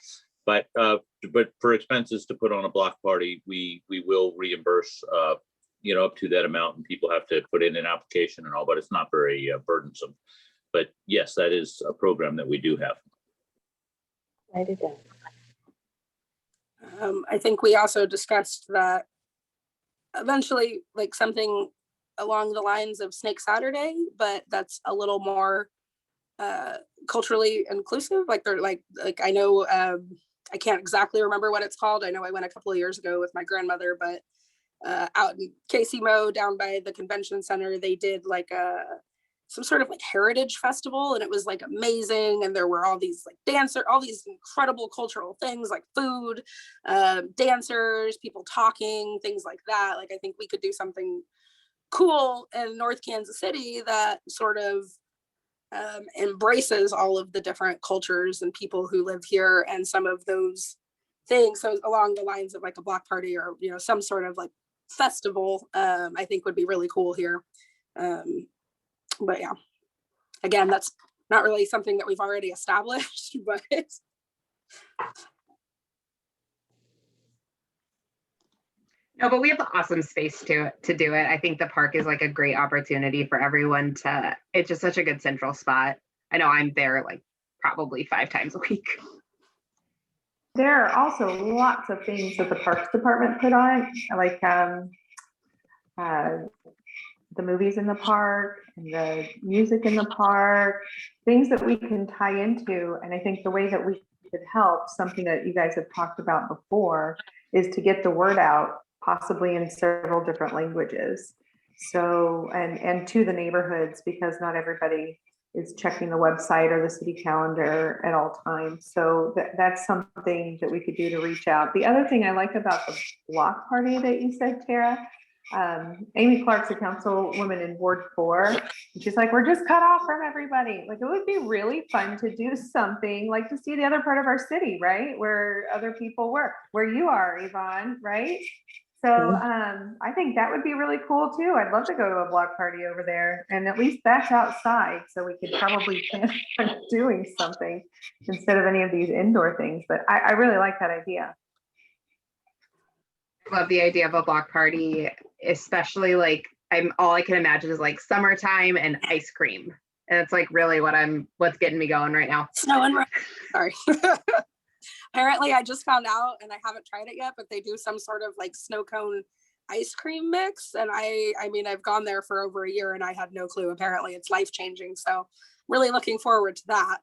But for expenses to put on a block party, we will reimburse, up to that amount, and people have to put in an application and all, but it's not very burdensome. But yes, that is a program that we do have. Write it down. I think we also discussed that eventually, like something along the lines of Snake Saturday, but that's a little more culturally inclusive. Like they're like I know I can't exactly remember what it's called. I know I went a couple of years ago with my grandmother, but out in Casey Mo down by the convention center, they did like some sort of like heritage festival, and it was like amazing. And there were all these like all these incredible cultural things like food, dancers, people talking, things like that. Like I think we could do something cool in North Kansas City that sort of embraces all of the different cultures and people who live here, and some of those thing. So along the lines of like a block party or, you know, some sort of like festival, I think would be really cool here. But yeah, again, that's not really something that we've already established, but No, but we have awesome space to do it. I think the park is like a great opportunity for everyone to, it's just such a good central spot. I know I'm there like probably 5 times a week. There are also lots of things that the Parks Department put on, like the movies in the park and the music in the park, things that we can tie into. And I think the way that we could help, something that you guys have talked about before, is to get the word out, possibly in several different languages. So, and to the neighborhoods, because not everybody is checking the website or the city calendar at all times. So that's something that we could do to reach out. The other thing I like about the block party that you said, Tara, Amy Clark's a councilwoman in Ward 4. And she's like, we're just cut off from everybody. Like, it would be really fun to do something like to see the other part of our city, right? Where other people work, where you are, Yvonne, right? So I think that would be really cool too. I'd love to go to a block party over there, and at least that's outside, so we could probably plan on doing something instead of any of these indoor things. But I really like that idea. Love the idea of a block party, especially like all I can imagine is like summertime and ice cream. And it's like really what's getting me going right now. snow and sorry. Apparently I just found out, and I haven't tried it yet, but they do some sort of like snow cone ice cream mix. And I mean, I've gone there for over a year and I had no clue. Apparently it's life-changing. So really looking forward to that.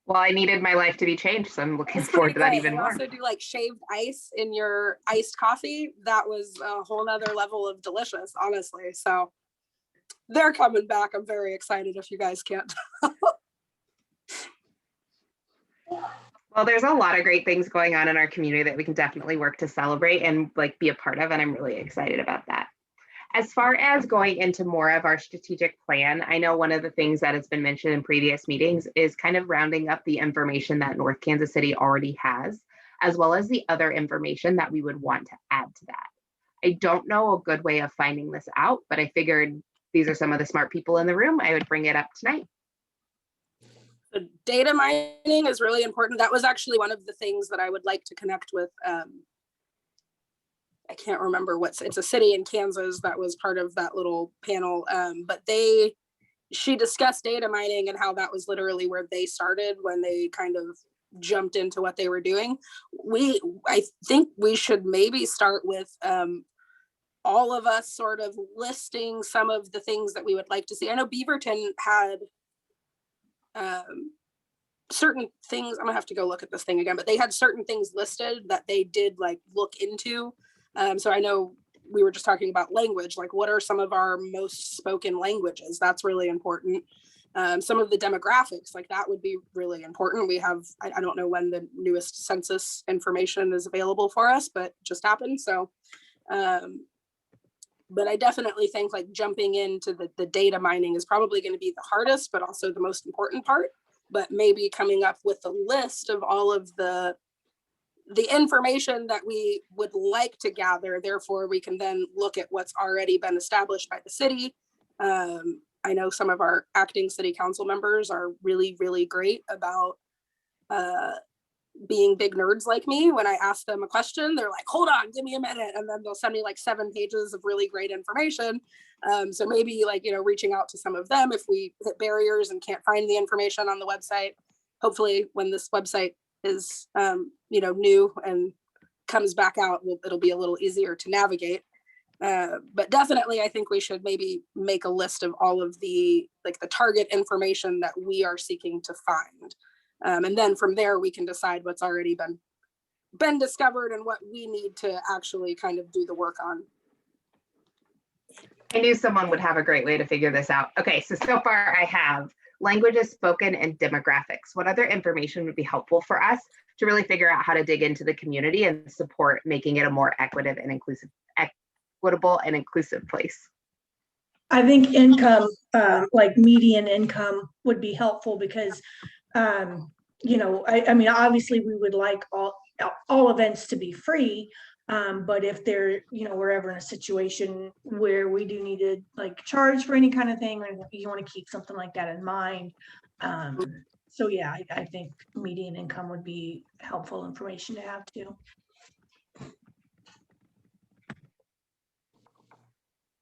Well, I needed my life to be changed, so I'm looking forward to that even more. Also do like shaved ice in your iced coffee. That was a whole nother level of delicious, honestly. So they're coming back. I'm very excited if you guys can't. Well, there's a lot of great things going on in our community that we can definitely work to celebrate and like be a part of, and I'm really excited about that. As far as going into more of our strategic plan, I know one of the things that has been mentioned in previous meetings is kind of rounding up the information that North Kansas City already has, as well as the other information that we would want to add to that. I don't know a good way of finding this out, but I figured these are some of the smart people in the room. I would bring it up tonight. The data mining is really important. That was actually one of the things that I would like to connect with. I can't remember it's a city in Kansas that was part of that little panel. But she discussed data mining and how that was literally where they started when they kind of jumped into what they were doing. I think we should maybe start with all of us sort of listing some of the things that we would like to see. I know Beaverton had certain things. I'm gonna have to go look at this thing again, but they had certain things listed that they did like look into. So I know we were just talking about language, like what are some of our most spoken languages? That's really important. Some of the demographics, like that would be really important. We have, I don't know when the newest census information is available for us, but just happened. So, but I definitely think like jumping into the data mining is probably going to be the hardest, but also the most important part. But maybe coming up with a list of all of the information that we would like to gather, therefore we can then look at what's already been established by the city. I know some of our acting city council members are really, really great about being big nerds like me. When I ask them a question, they're like, hold on, give me a minute. And then they'll send me like 7 pages of really great information. So maybe like, reaching out to some of them if we hit barriers and can't find the information on the website. Hopefully when this website is, new and comes back out, it'll be a little easier to navigate. But definitely, I think we should maybe make a list of all of the target information that we are seeking to find. And then from there, we can decide what's already been discovered and what we need to actually kind of do the work on. I knew someone would have a great way to figure this out. Okay, so far I have languages spoken and demographics. What other information would be helpful for us to really figure out how to dig into the community and support making it a more equitable and inclusive place? I think income, like median income would be helpful because you know, I mean, obviously we would like all events to be free. But if they're, you know, we're ever in a situation where we do need to like charge for any kind of thing, or you want to keep something like that in mind. So yeah, I think median income would be helpful information to have too.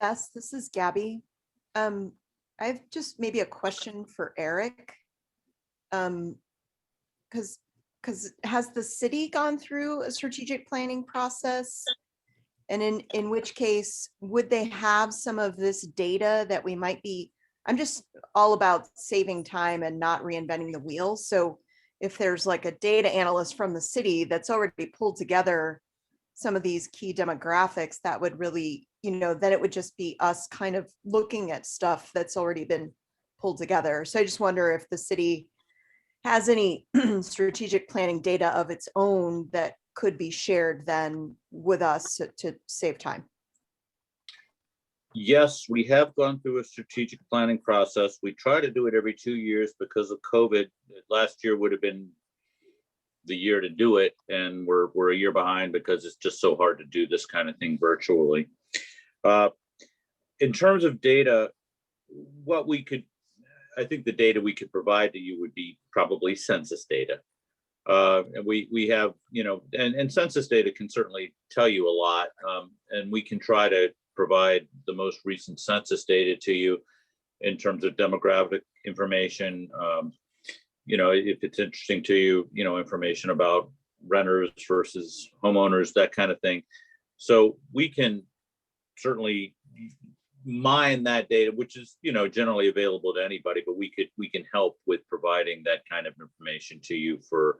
Bess, this is Gabby. I have just maybe a question for Eric. Because has the city gone through a strategic planning process? And in which case, would they have some of this data that we might be, I'm just all about saving time and not reinventing the wheel. So if there's like a data analyst from the city that's already pulled together some of these key demographics, that would really, you know, then it would just be us kind of looking at stuff that's already been pulled together. So I just wonder if the city has any strategic planning data of its own that could be shared then with us to save time. Yes, we have gone through a strategic planning process. We try to do it every 2 years because of COVID. Last year would have been the year to do it, and we're a year behind because it's just so hard to do this kind of thing virtually. In terms of data, what we could, I think the data we could provide to you would be probably census data. And we have, you know, and census data can certainly tell you a lot, and we can try to provide the most recent census data to you in terms of demographic information. You know, if it's interesting to you, you know, information about renters versus homeowners, that kind of thing. So we can certainly mine that data, which is, you know, generally available to anybody, but we can help with providing that kind of information to you for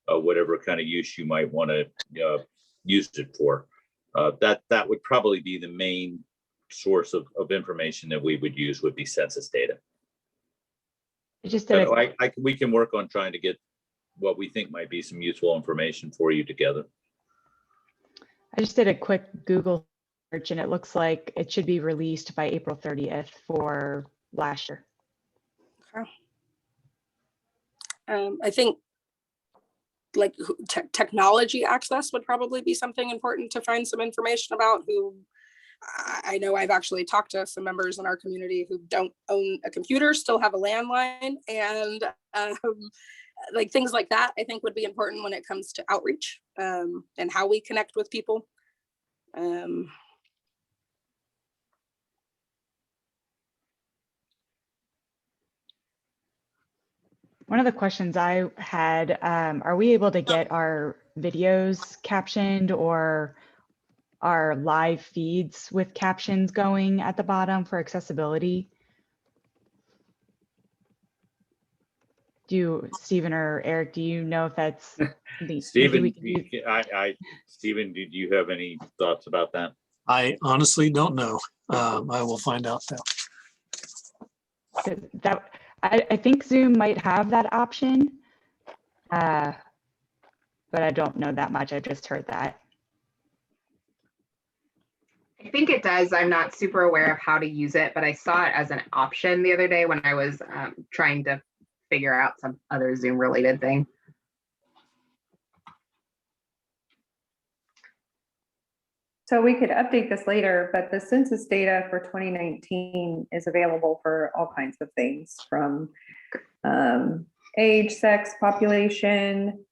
whatever kind of use you might want to use it for. That would probably be the main source of information that we would use, would be census data. We can work on trying to get what we think might be some useful information for you together. I just did a quick Google search and it looks like it should be released by April 30th for last year. Okay. I think like technology access would probably be something important to find some information about. Who I know I've actually talked to some members in our community who don't own a computer, still have a landline, and like things like that, I think would be important when it comes to outreach and how we connect with people. One of the questions I had, are we able to get our videos captioned or our live feeds with captions going at the bottom for accessibility? Stephen or Eric, do you know if that's something Stephen, we can do? Stephen, did you have any thoughts about that? I honestly don't know. I will find out now. I think Zoom might have that option, but I don't know that much. I just heard that. I think it does. I'm not super aware of how to use it, but I saw it as an option the other day when I was trying to figure out some other Zoom related thing. So we could update this later, but the census data for 2019 is available for all kinds of things, from age, sex, population,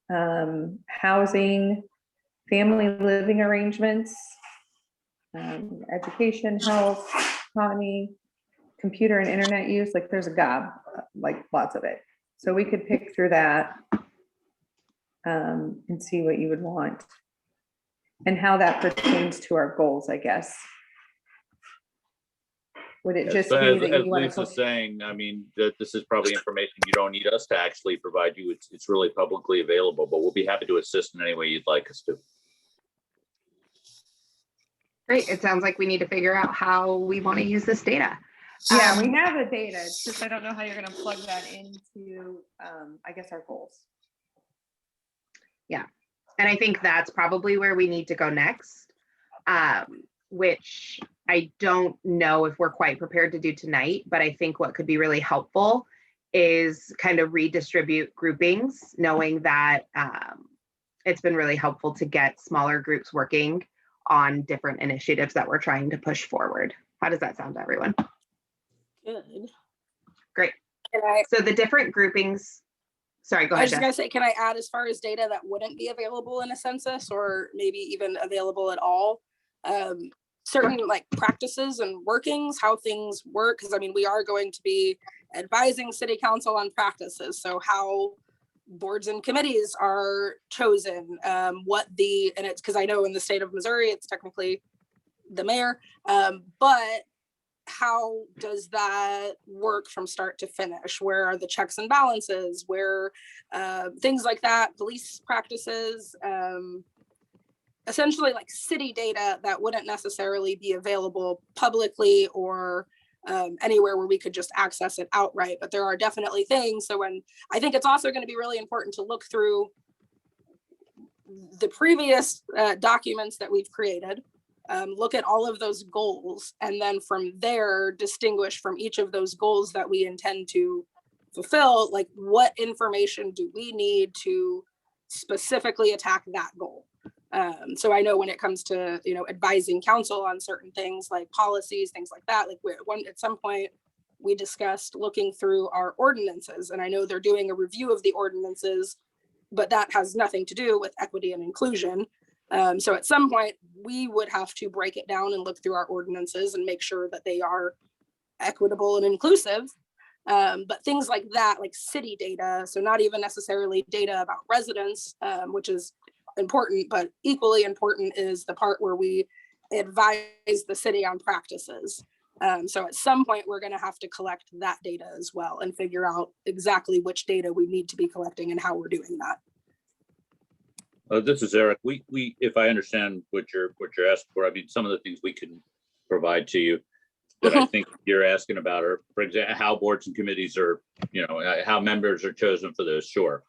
housing, family living arrangements, education, health, economy, computer and internet use. Like there's a gob, like lots of it. So we could pick through that and see what you would want and how that pertains to our goals, I guess. Would it just be that as you want Lisa's to saying, I mean, that this is probably information you don't need us to actually provide you. It's really publicly available, but we'll be happy to assist in any way you'd like us to. Great. It sounds like we need to figure out how we want to use this data. Yeah, we have the data. It's just I don't know how you're going to plug that into, I guess, our goals. Yeah. And I think that's probably where we need to go next, which I don't know if we're quite prepared to do tonight, but I think what could be really helpful is kind of redistribute groupings, knowing that it's been really helpful to get smaller groups working on different initiatives that we're trying to push forward. How does that sound to everyone? Good. Great. Can I, So the different groupings, sorry, go I ahead, was just Jess. gonna say, can I add as far as data that wouldn't be available in a census or maybe even available at all? Certain like practices and workings, how things work, because I mean, we are going to be advising city council on practices. So how boards and committees are chosen, and it's because I know in the state of Missouri, it's technically the mayor, but how does that work from start to finish? Where are the checks and balances? Where things like that, police practices, essentially like city data that wouldn't necessarily be available publicly or anywhere where we could just access it outright. But there are definitely things. So I think it's also going to be really important to look through the previous documents that we've created, look at all of those goals, and then from there distinguish from each of those goals that we intend to fulfill, like what information do we need to specifically attack that goal. So I know when it comes to, advising council on certain things like policies, things like that, like at some point we discussed looking through our ordinances, and I know they're doing a review of the ordinances, but that has nothing to do with equity and inclusion. So at some point we would have to break it down and look through our ordinances and make sure that they are equitable and inclusive. But things like that, like city data, so not even necessarily data about residents, which is important, but equally important is the part where we advise the city on practices. So at some point we're going to have to collect that data as well and figure out exactly which data we need to be collecting and how we're doing that. This is Eric. We, if I understand what you're asking for, I mean, some of the things we can provide to you that I think you're asking about are, for example, how boards and committees are, how members are chosen for those. Sure,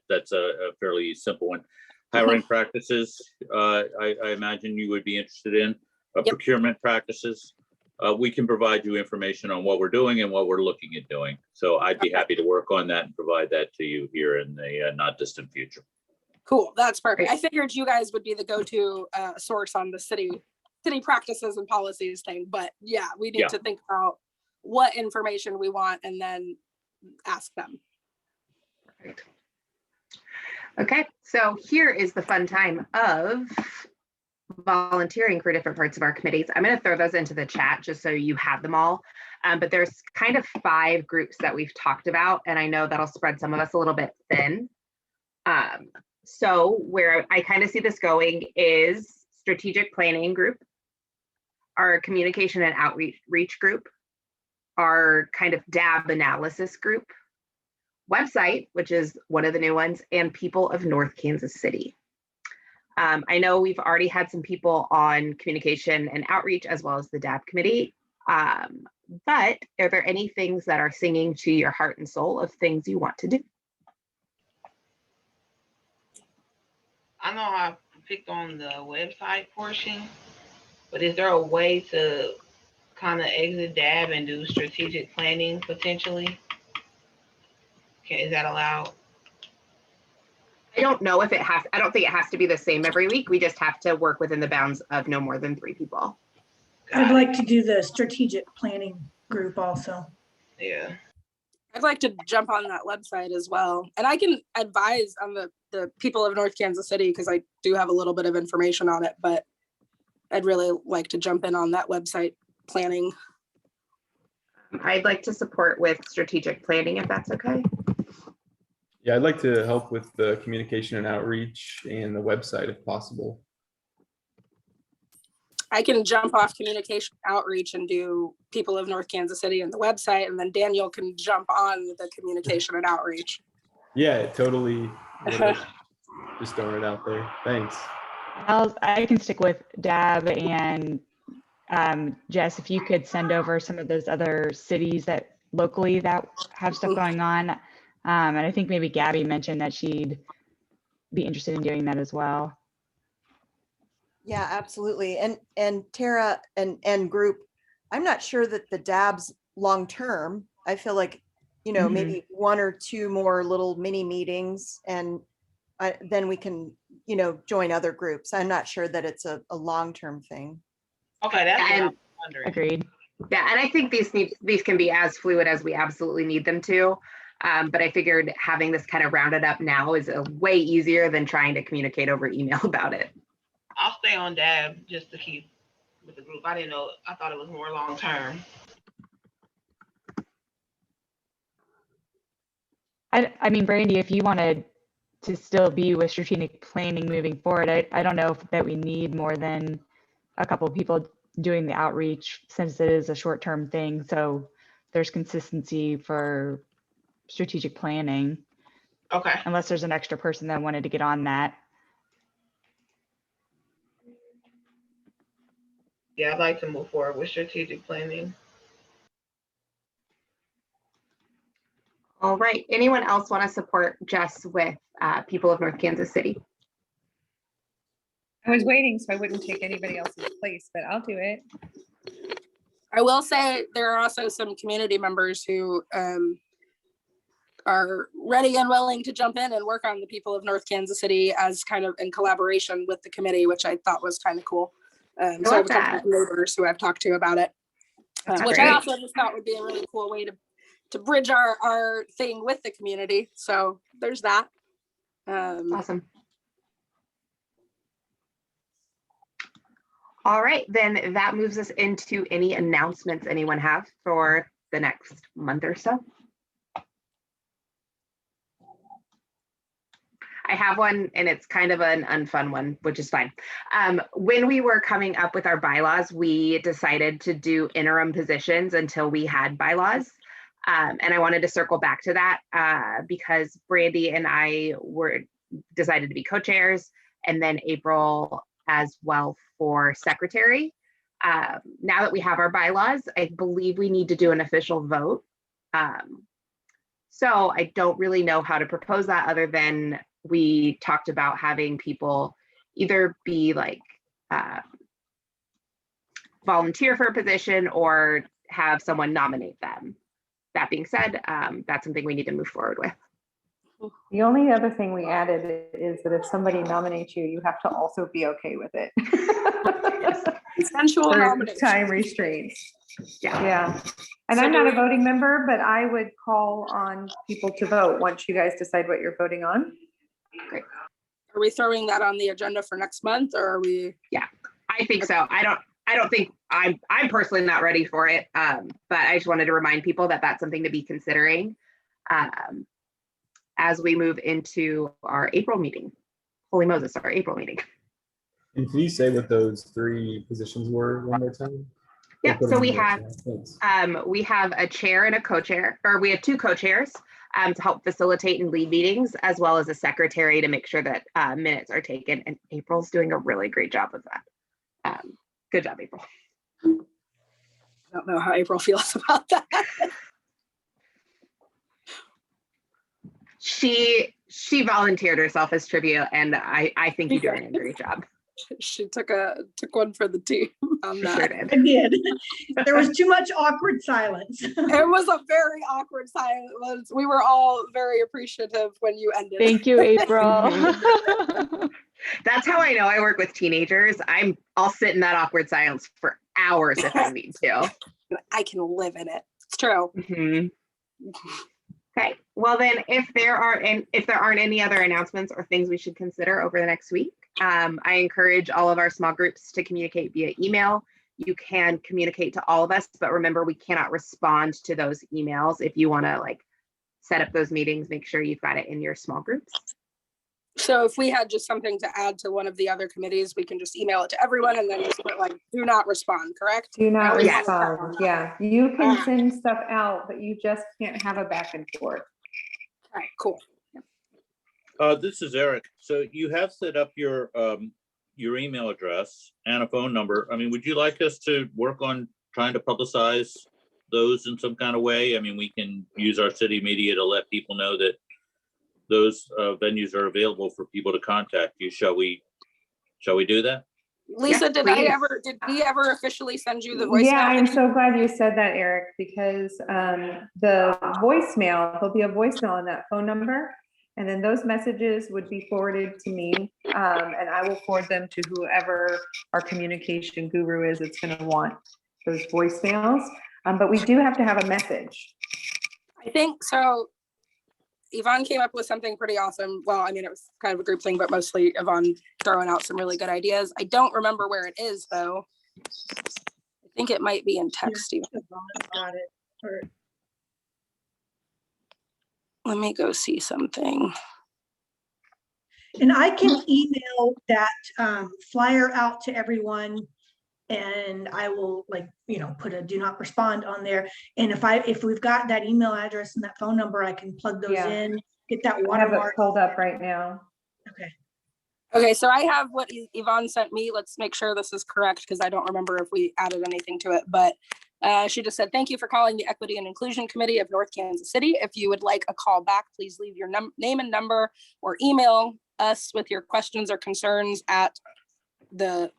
that's a fairly simple one. Hiring practices, I imagine you would be interested in. Yep. Procurement practices. We can provide you information on what we're doing and what we're looking at doing. So I'd be happy to work on that and provide that to you here in the not distant future. Cool, that's perfect. I figured you guys would be the go-to source on the city practices and policies thing, but yeah, we need to think about what information we want and then ask them. Perfect. Okay, so here is the fun time of volunteering for different parts of our committees. I'm going to throw those into the chat just so you have them all. But there's kind of 5 groups that we've talked about, and I know that'll spread some of us a little bit thin. So where I kind of see this going is strategic planning group, our communication and outreach group, our kind of DAB analysis group, website, which is one of the new ones, and people of North Kansas City. I know we've already had some people on communication and outreach as well as the DAB committee, but are there any things that are singing to your heart and soul of things you want to do? I know I picked on the website portion, but is there a way to kind of exit DAB and do strategic planning potentially? Is that allowed? I don't know if I don't think it has to be the same every week. We just have to work within the bounds of no more than 3 people. I'd like to do the strategic planning group also. Yeah. I'd like to jump on that website as well. And I can advise on the people of North Kansas City because I do have a little bit of information on it, but I'd really like to jump in on that website planning. I'd like to support with strategic planning if that's okay. Yeah, I'd like to help with the communication and outreach and the website if possible. I can jump off communication outreach and do people of North Kansas City and the website, and then Daniel can jump on the communication and outreach. Yeah, totally. Just throwing it out there. Thanks. I can stick with DAB, and Jess, if you could send over some of those other cities that locally that have stuff going on. And I think maybe Gabby mentioned that she'd be interested in doing that as well. Yeah, absolutely. And Tara and group, I'm not sure that the DAB's long-term. I feel like you know, Mhm. maybe 1 or 2 more little mini meetings, and then we can, you know, join other groups. I'm not sure that it's a long-term thing. Okay, that's what And I'm wondering. Agreed. yeah, and I think these can be as fluid as we absolutely need them to. But I figured having this kind of rounded up now is a way easier than trying to communicate over email about it. I'll stay on DAB just to keep with the group. I didn't know, I thought it was more long-term. I mean, Brandy, if you wanted to still be with strategic planning moving forward, I don't know that we need more than a couple of people doing the outreach, since it is a short-term thing. So there's consistency for strategic planning, Okay. unless there's an extra person that wanted to get on that. Yeah, I'd like to move forward with strategic planning. All right. Anyone else want to support Jess with people of North Kansas City? I was waiting so I wouldn't take anybody else's place, but I'll do it. I will say there are also some community members who are ready and willing to jump in and work on the people of North Kansas City as kind of in collaboration with the committee, which I thought was kind of cool. So I have a couple of neighbors who I've talked to about it, which I also just thought would be a really cool way to bridge our thing with the community. So there's that. Awesome. All right, then that moves us into any announcements anyone have for the next month or so. I have one, and it's kind of an unfun one, which is fine. When we were coming up with our bylaws, we decided to do interim positions until we had bylaws. And I wanted to circle back to that because Brandy and I decided to be co-chairs, and then April as well for secretary. Now that we have our bylaws, I believe we need to do an official vote. So I don't really know how to propose that, other than we talked about having people either be like volunteer for a position or have someone nominate them. That being said, that's something we need to move forward with. The only other thing we added is that if somebody nominates you, you have to also be okay with it. Consensual For nomination. time restraints. Yeah. Yeah. And So I'm do not a we- voting member, but I would call on people to vote once you guys decide what you're voting on. Are we throwing that on the agenda for next month, or are we? I think so. I don't think I'm personally not ready for it. But I just wanted to remind people that that's something to be considering as we move into our April meeting. Holy Moses, our April meeting. And can you say what those 3 positions were one more time? Yeah, so we have Thanks. we have a chair and a co-chair, or we have 2 co-chairs to help facilitate and lead meetings, as well as a secretary to make sure that minutes are taken. And April's doing a really great job of that. Good job, April. I don't know how April feels about that. She volunteered herself as tribute, and I think you're doing a great job. She took one for the team on She that. sure did. I did. There was too much awkward silence. It was a very awkward silence. We were all very appreciative when you ended. Thank you, April. That's how I know I work with teenagers. I'll sit in that awkward silence for hours if I need to. I can live in it. It's true. Mhm. Okay, well then, if there aren't any other announcements or things we should consider over the next week, I encourage all of our small groups to communicate via email. You can communicate to all of us, but remember, we cannot respond to those emails. If you want to set up those meetings, make sure you've got it in your small groups. So if we had just something to add to one of the other committees, we can just email it to everyone and then just put do not respond, correct? Do not Yes. respond. Yeah, you can send stuff out, but you just can't have a back and forth. All right, cool. This is Eric. So you have set up your email address and a phone number. I mean, would you like us to work on trying to publicize those in some kind of way? I mean, we can use our city media to let people know that those venues are available for people to contact you. Shall we do that? Lisa, did please. did we ever officially send you the voicemail? Yeah, I'm so glad you said that, Eric, because the voicemail, there'll be a voicemail on that phone number. And then those messages would be forwarded to me, and I will forward them to whoever our communication guru is that's gonna want those voicemails. But we do have to have a message. I think so. Yvonne came up with something pretty awesome. Well, I mean, it was kind of a group thing, but mostly Yvonne throwing out some really good ideas. I don't remember where it is though. I think it might be in text. Got it. Or- Let me go see something. And I can email that flyer out to everyone, and I will, like, you know, put a do not respond on there. And if we've got that email address and that phone number, I can plug those Yeah. in, get that I have it watermark. pulled up right now. Okay. Okay, so I have what Yvonne sent me. Let's make sure this is correct because I don't remember if we added anything to it. But she just said, thank you for calling the Equity and Inclusion Committee of North Kansas City. If you would like a call back, please leave your name and number or email us with your questions or concerns at the,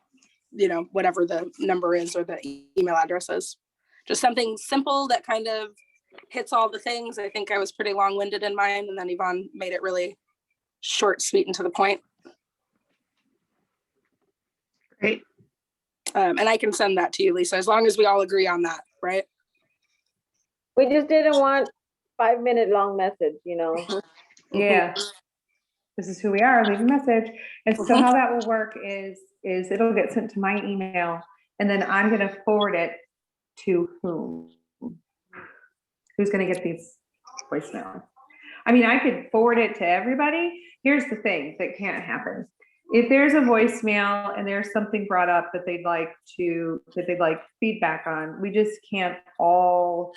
you know, whatever the number is or the email address is. Just something simple that kind of hits all the things. I think I was pretty long-winded in mine, and then Yvonne made it really short, sweet, and to the point. Great. And I can send that to you, Lisa, as long as we all agree on that, right? We just didn't want 5-minute long message, you know? Yeah. This is who we are, leave a message. And so how that will work is it'll get sent to my email, and then I'm gonna forward it to whom? Who's gonna get these voicemails? I mean, I could forward it to everybody. Here's the thing that can't happen. If there's a voicemail and there's something brought up that they'd like feedback on, we just can't all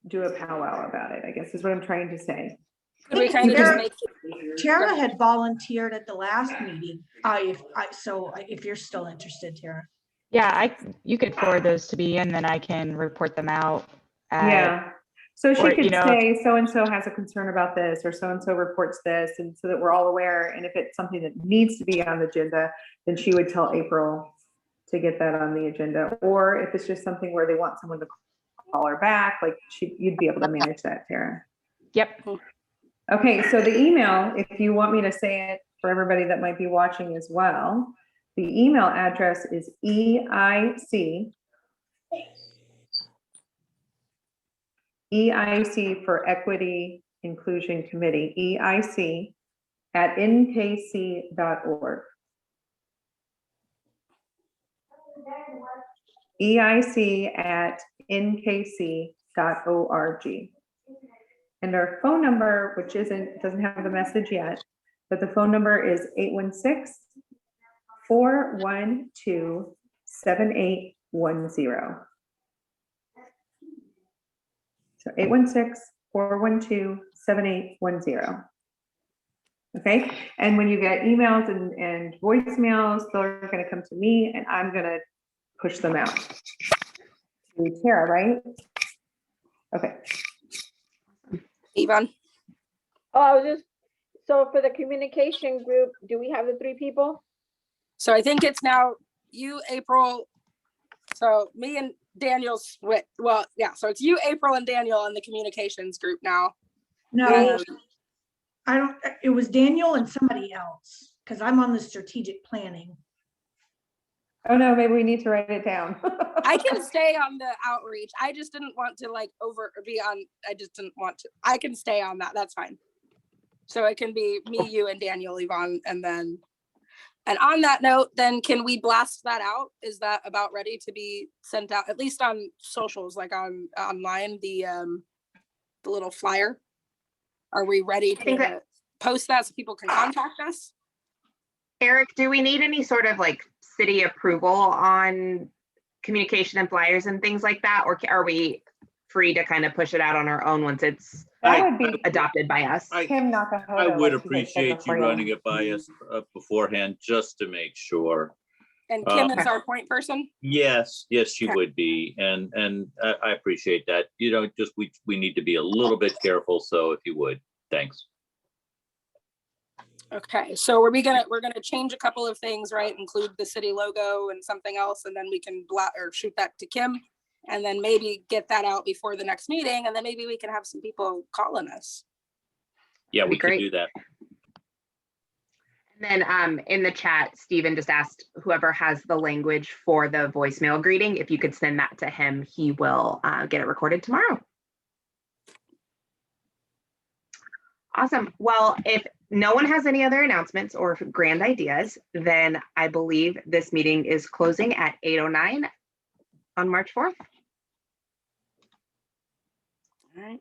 do a powwow about it, I guess is what I'm trying to say. Could we kind of just make Tara had volunteered at the last meeting. If you're still interested, Tara. Yeah, you could forward those to me and then I can report them out. Yeah. So she or, could you know, say, so-and-so has a concern about this, or so-and-so reports this, and so that we're all aware. And if it's something that needs to be on the agenda, then she would tell April to get that on the agenda. Or if it's just something where they want someone to call her back, like you'd be able to manage that, Tara. Yep. Okay, so the email, if you want me to say it for everybody that might be watching as well, the email address is EIC for Equity Inclusion Committee, EIC at nkc.org. EIC at nkc.org. And our phone number, which doesn't have the message yet, but the phone number is 816-412-7810. So 816-412-7810. Okay, and when you get emails and voicemails, they're gonna come to me and I'm gonna push them out to Tara, right? Okay. Yvonne? Oh, so for the communication group, do we have the 3 people? So I think it's now you, April. So me and Daniel switch. Well, yeah. So it's you, April, and Daniel on the communications group now. No, it was Daniel and somebody else, because I'm on the strategic planning. Oh no, maybe we need to write it down. I can stay on the outreach. I just didn't want to I can stay on that. That's fine. So it can be me, you, and Daniel, Yvonne, and on that note, then can we blast that out? Is that about ready to be sent out, at least on socials, like online, the little flyer? Are we ready to post that so people can contact us? Eric, do we need any sort of like city approval on communication and flyers and things like that? Or are we free to kind of push it out on our own once it's adopted by us? Kim I would appreciate you running it by us beforehand, just to make sure. And Kim is our point person? Yes, she would be. And I appreciate that. You know, just we need to be a little bit careful. So if you would, thanks. Okay, so we're gonna change a couple of things, right? Include the city logo and something else, and then we can or shoot that to Kim, and then maybe get that out before the next meeting, and then maybe we can have some people calling us. Yeah, That'd be we could great. do that. And then in the chat, Stephen just asked whoever has the language for the voicemail greeting, if you could send that to him, he will get it recorded tomorrow. Awesome. Well, if no one has any other announcements or grand ideas, then I believe this meeting is closing at 8:09 on March 4th. All right.